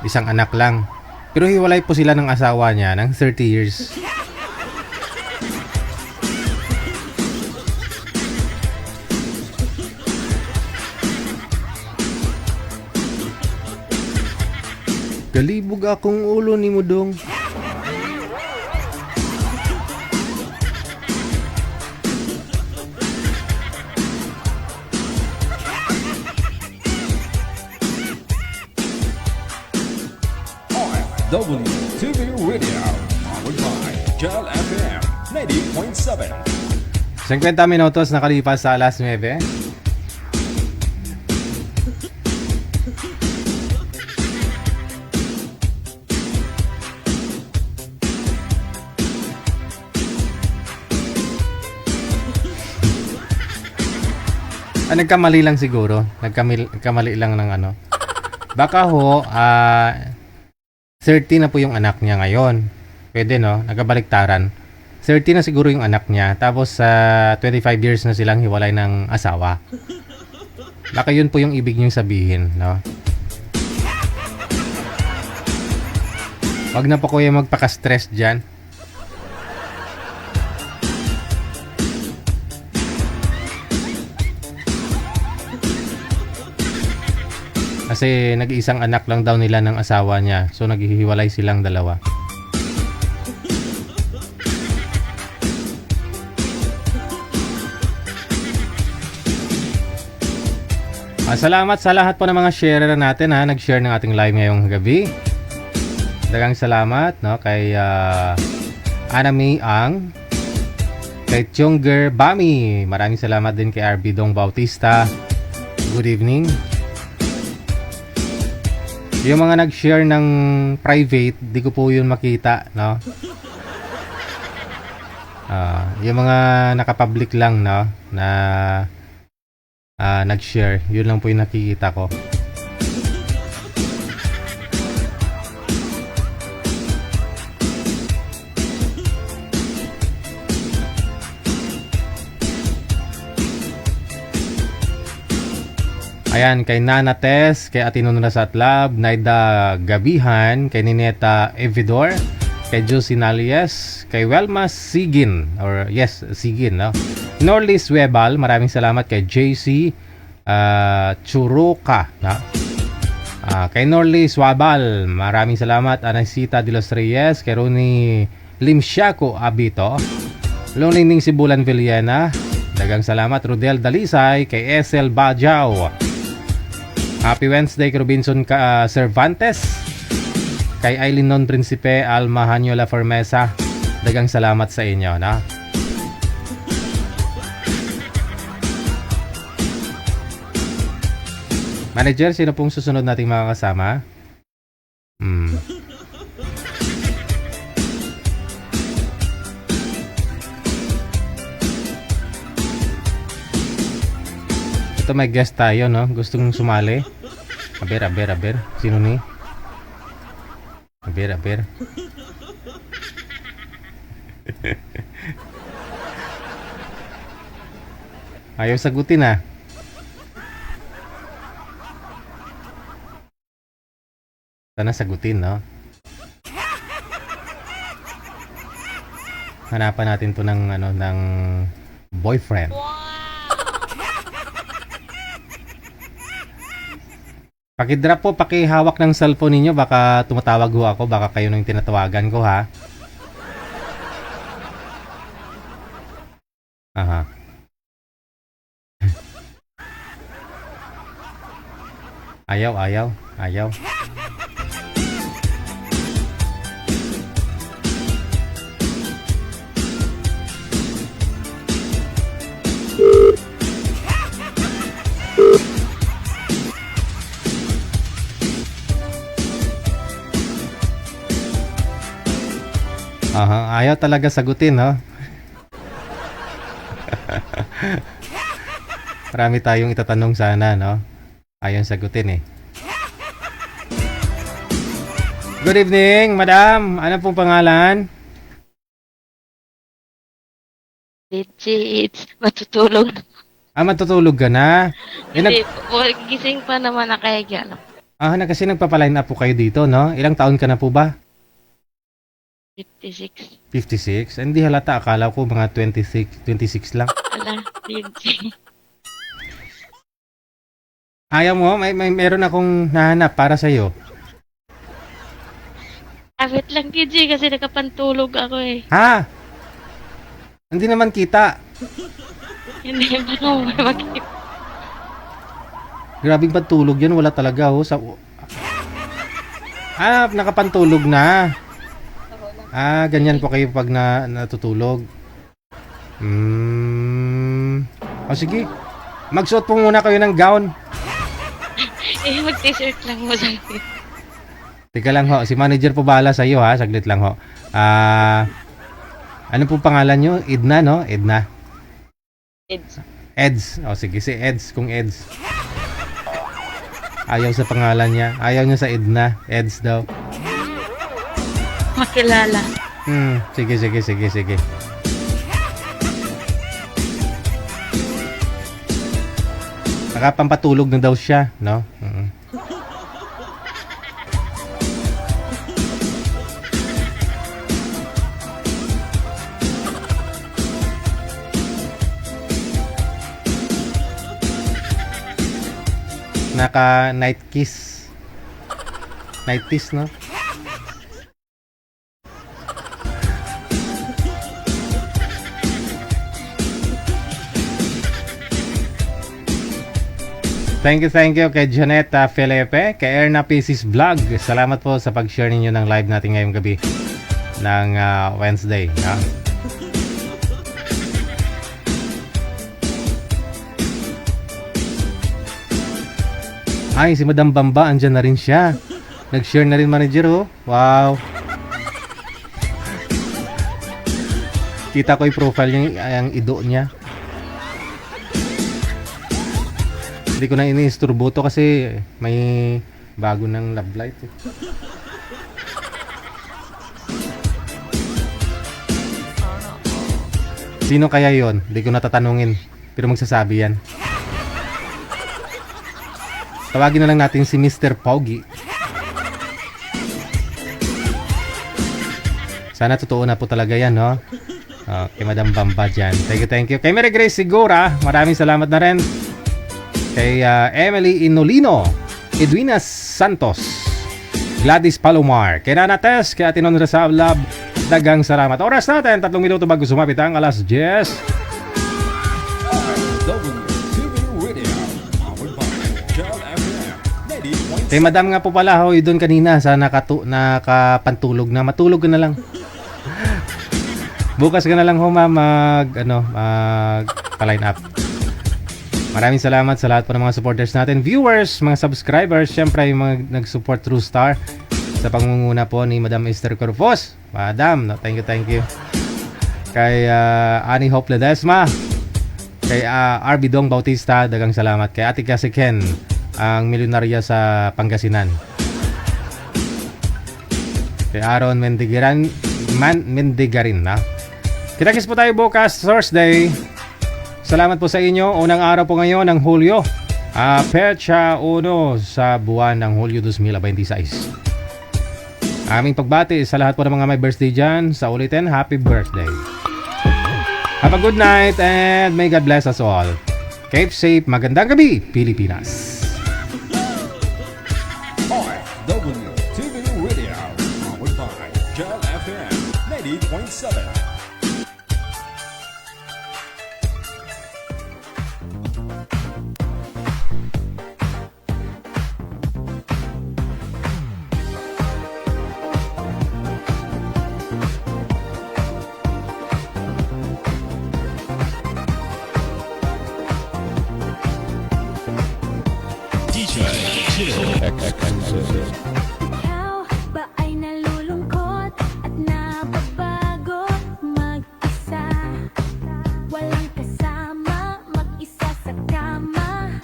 Isang anak lang. Pero hiwalay po sila ng asawa niya ng 30 years. Galibog akong ulo ni Mudong. WTV Radio, powered by Jal FM 90.7. 50 minutos nakalipas sa alas 9. Nagkamali lang siguro. Nagkamali lang ng ano. Baka ho, 30 na po yung anak niya ngayon. Pwede, no? Nagkabaliktaran. 30 na siguro yung anak niya. Tapos, 25 years na silang hiwalay ng asawa. Baka yun po yung ibig niyong sabihin, no? Wag na po kuya magpaka-stress dyan. Kasi nag-iisang anak lang daw nila ng asawa niya. So naghihiwalay silang dalawa. Salamat sa lahat po ng mga sharer natin, ha. Nag-share ng ating live ngayong gabi. Dagang salamat, no, kay Anami Ang, kay Chongger Bami. Maraming salamat din kay RB Dong Bautista. Good evening. Yung mga nag-share ng private, di ko po yun makita, no? Yung mga nakapublic lang, no, na nag-share, yun lang po yung nakikita ko. Ayan, kay Nana Tess, kay Atino Rasat Lab, Naida Gabihan, kay Nineta Evidor, kay Josie Nalies, kay Welma Sigin, or yes, Sigin, no? Norlis Webal, maraming salamat kay JC Churuka, no? Kay Norlis Wabal, maraming salamat. Anasita de los Reyes, kay Ronnie Limsiaco Abito, Lonining Sibulan Villena, dagang salamat. Rodel Dalisay, kay SL Bajao. Happy Wednesday kay Robinson Cervantes, kay Aileen Non Principe, Alma Hanyola Formesa, dagang salamat sa inyo, no? Manager, sino pong susunod nating mga kasama? Ito may guest tayo, no? Gustong sumali. Aber. Sino ni? Aber. Ayaw sagutin ah. Sana sagutin, no? Hanapan natin to ng ng boyfriend. Paki-drop po, paki-hawak ng cellphone ninyo, baka tumatawag ho ako, baka kayo nang tinatawagan ko ha. Aha. Ayaw. Aha, ayaw talaga sagutin, no? Marami tayong itatanong sana, no? Ayaw sagutin eh. Good evening, madam. Ano pong pangalan? It's matutulog. Matutulog ka na? Hindi, gising pa naman nakahiga lang. Kasi nagpapaline up po kayo dito, no? Ilang taon ka na po ba? 56. 56? Hindi halata. Akala ko mga 26 lang. Ala, hindi. Ayaw mo? Meron akong nahanap para sa'yo. Wait lang, KJ, kasi nakapantulog ako eh. Ha? Hindi naman kita. Hindi ba naman makikita? Grabing pantulog yan. Wala talaga, oh. Nakapantulog na. Ganyan po kayo pag natutulog. Sige. Magsuot po muna kayo ng gown. Mag-t-shirt lang mo sa akin. Teka lang ho, si manager po bahala sa iyo ha, saglit lang ho. Ano po pangalan nyo? Edna, no? Edna. Eds. Sige, si Eds, kung Eds. Ayaw sa pangalan niya. Ayaw niya sa Edna. Eds daw. Makilala. Sige. Nakapampatulog na daw siya, no? Naka night kiss, no? Thank you kay Janetta Felipe, kay Erna Pieces Vlog. Salamat po sa pag-share ninyo ng live natin ngayong gabi ng Wednesday. No? Si Madam Bamba, andyan na rin siya. Nag-share na rin manager, oh. Wow. Kita ko yung profile niya, yung ido niya. Hindi ko na ini-isturbo to kasi may bago ng love life eh. Sino kaya yon? Hindi ko natatanungin, pero magsasabi yan. Tawagin na lang natin si Mr. Pogi. Sana totoo na po talaga yan, no? Kay Madam Bamba dyan. Thank you. Kay Mary Grace Sigura, maraming salamat na rin. Kay Emily Inolino, Edwina Santos, Gladys Palomar, kay Nana Tess, kay Atinon Resablab, dagang salamat. Oras natin, 3 minuto bago sumapit ang alas 10. Kay Madam nga po pala, doon kanina sa nakapantulog na, matulog ka na lang. Bukas ka na lang mag-line up. Maraming salamat sa lahat po ng mga supporters natin, viewers, mga subscribers, syempre yung mga nag-support through Star sa pangunguna po ni Madam Esther Corpos. Madam, thank you. Kay Annie Hope Ledesma, Kay RB Dong Bautista, dagang salamat. Kay Ate Kasi Ken, ang milyonarya sa Pangasinan. Kay Aaron Mendigarin na. Kita-kits po tayo bukas, Thursday. Salamat po sa inyo. Unang araw po ngayon ng Hulyo. Petsa 1 sa buwan ng Hulyo 2026. Aming pagbati sa lahat po ng mga may birthday dyan. Sa ulitin, happy birthday. Have a good night and may God bless us all. Keep safe. Magandang gabi, Pilipinas. OFW Radio, powered by Jal FM 90.7. Ikaw ba ay nalulungkot at nababago mag-isa? Walang kasama, mag-isa sa kama.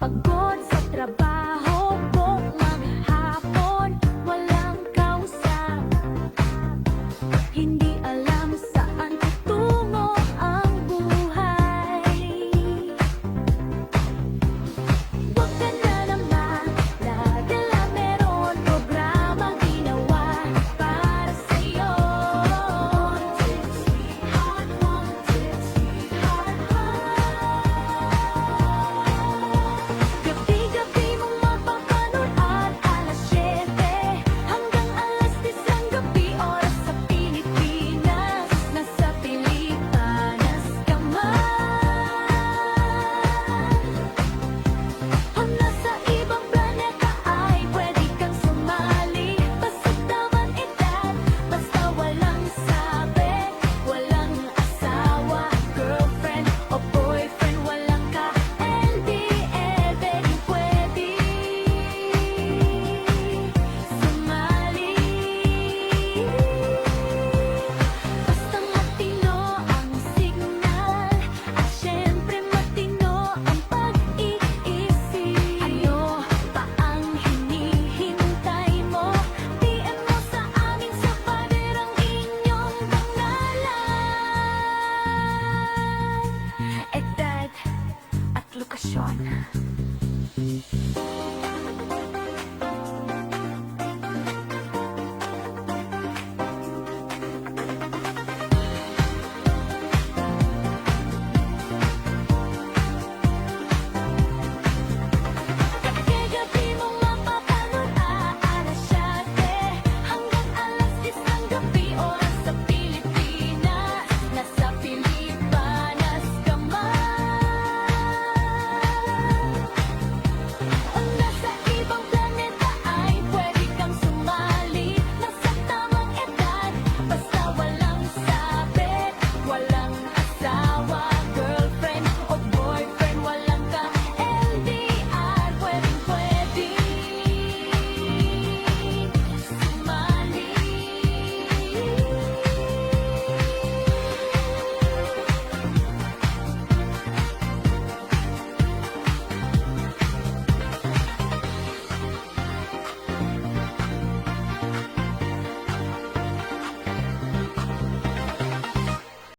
Pagod sa trabaho, buong hapon, walang kausap. Hindi alam saan tutungo ang buhay. Huwag ka na naman nadala, meron programang ginawa para sa'yo. Gabi-gabi mong mapapanood at alas 7 hanggang alas 10 ng gabi, oras sa Pilipinas. Nasa Pilipanas ka man o nasa ibang planeta ay pwede kang sumali. Basta tamang edad, basta walang sabi, walang asawa, girlfriend o boyfriend, walang ka-LDL, pwede sumali. Basta matino ang signal at syempre matino ang pag-iisip. Ano pa ang hinihintay mo? PM mo sa amin sa pader ang inyong pangalan, edad at lokasyon.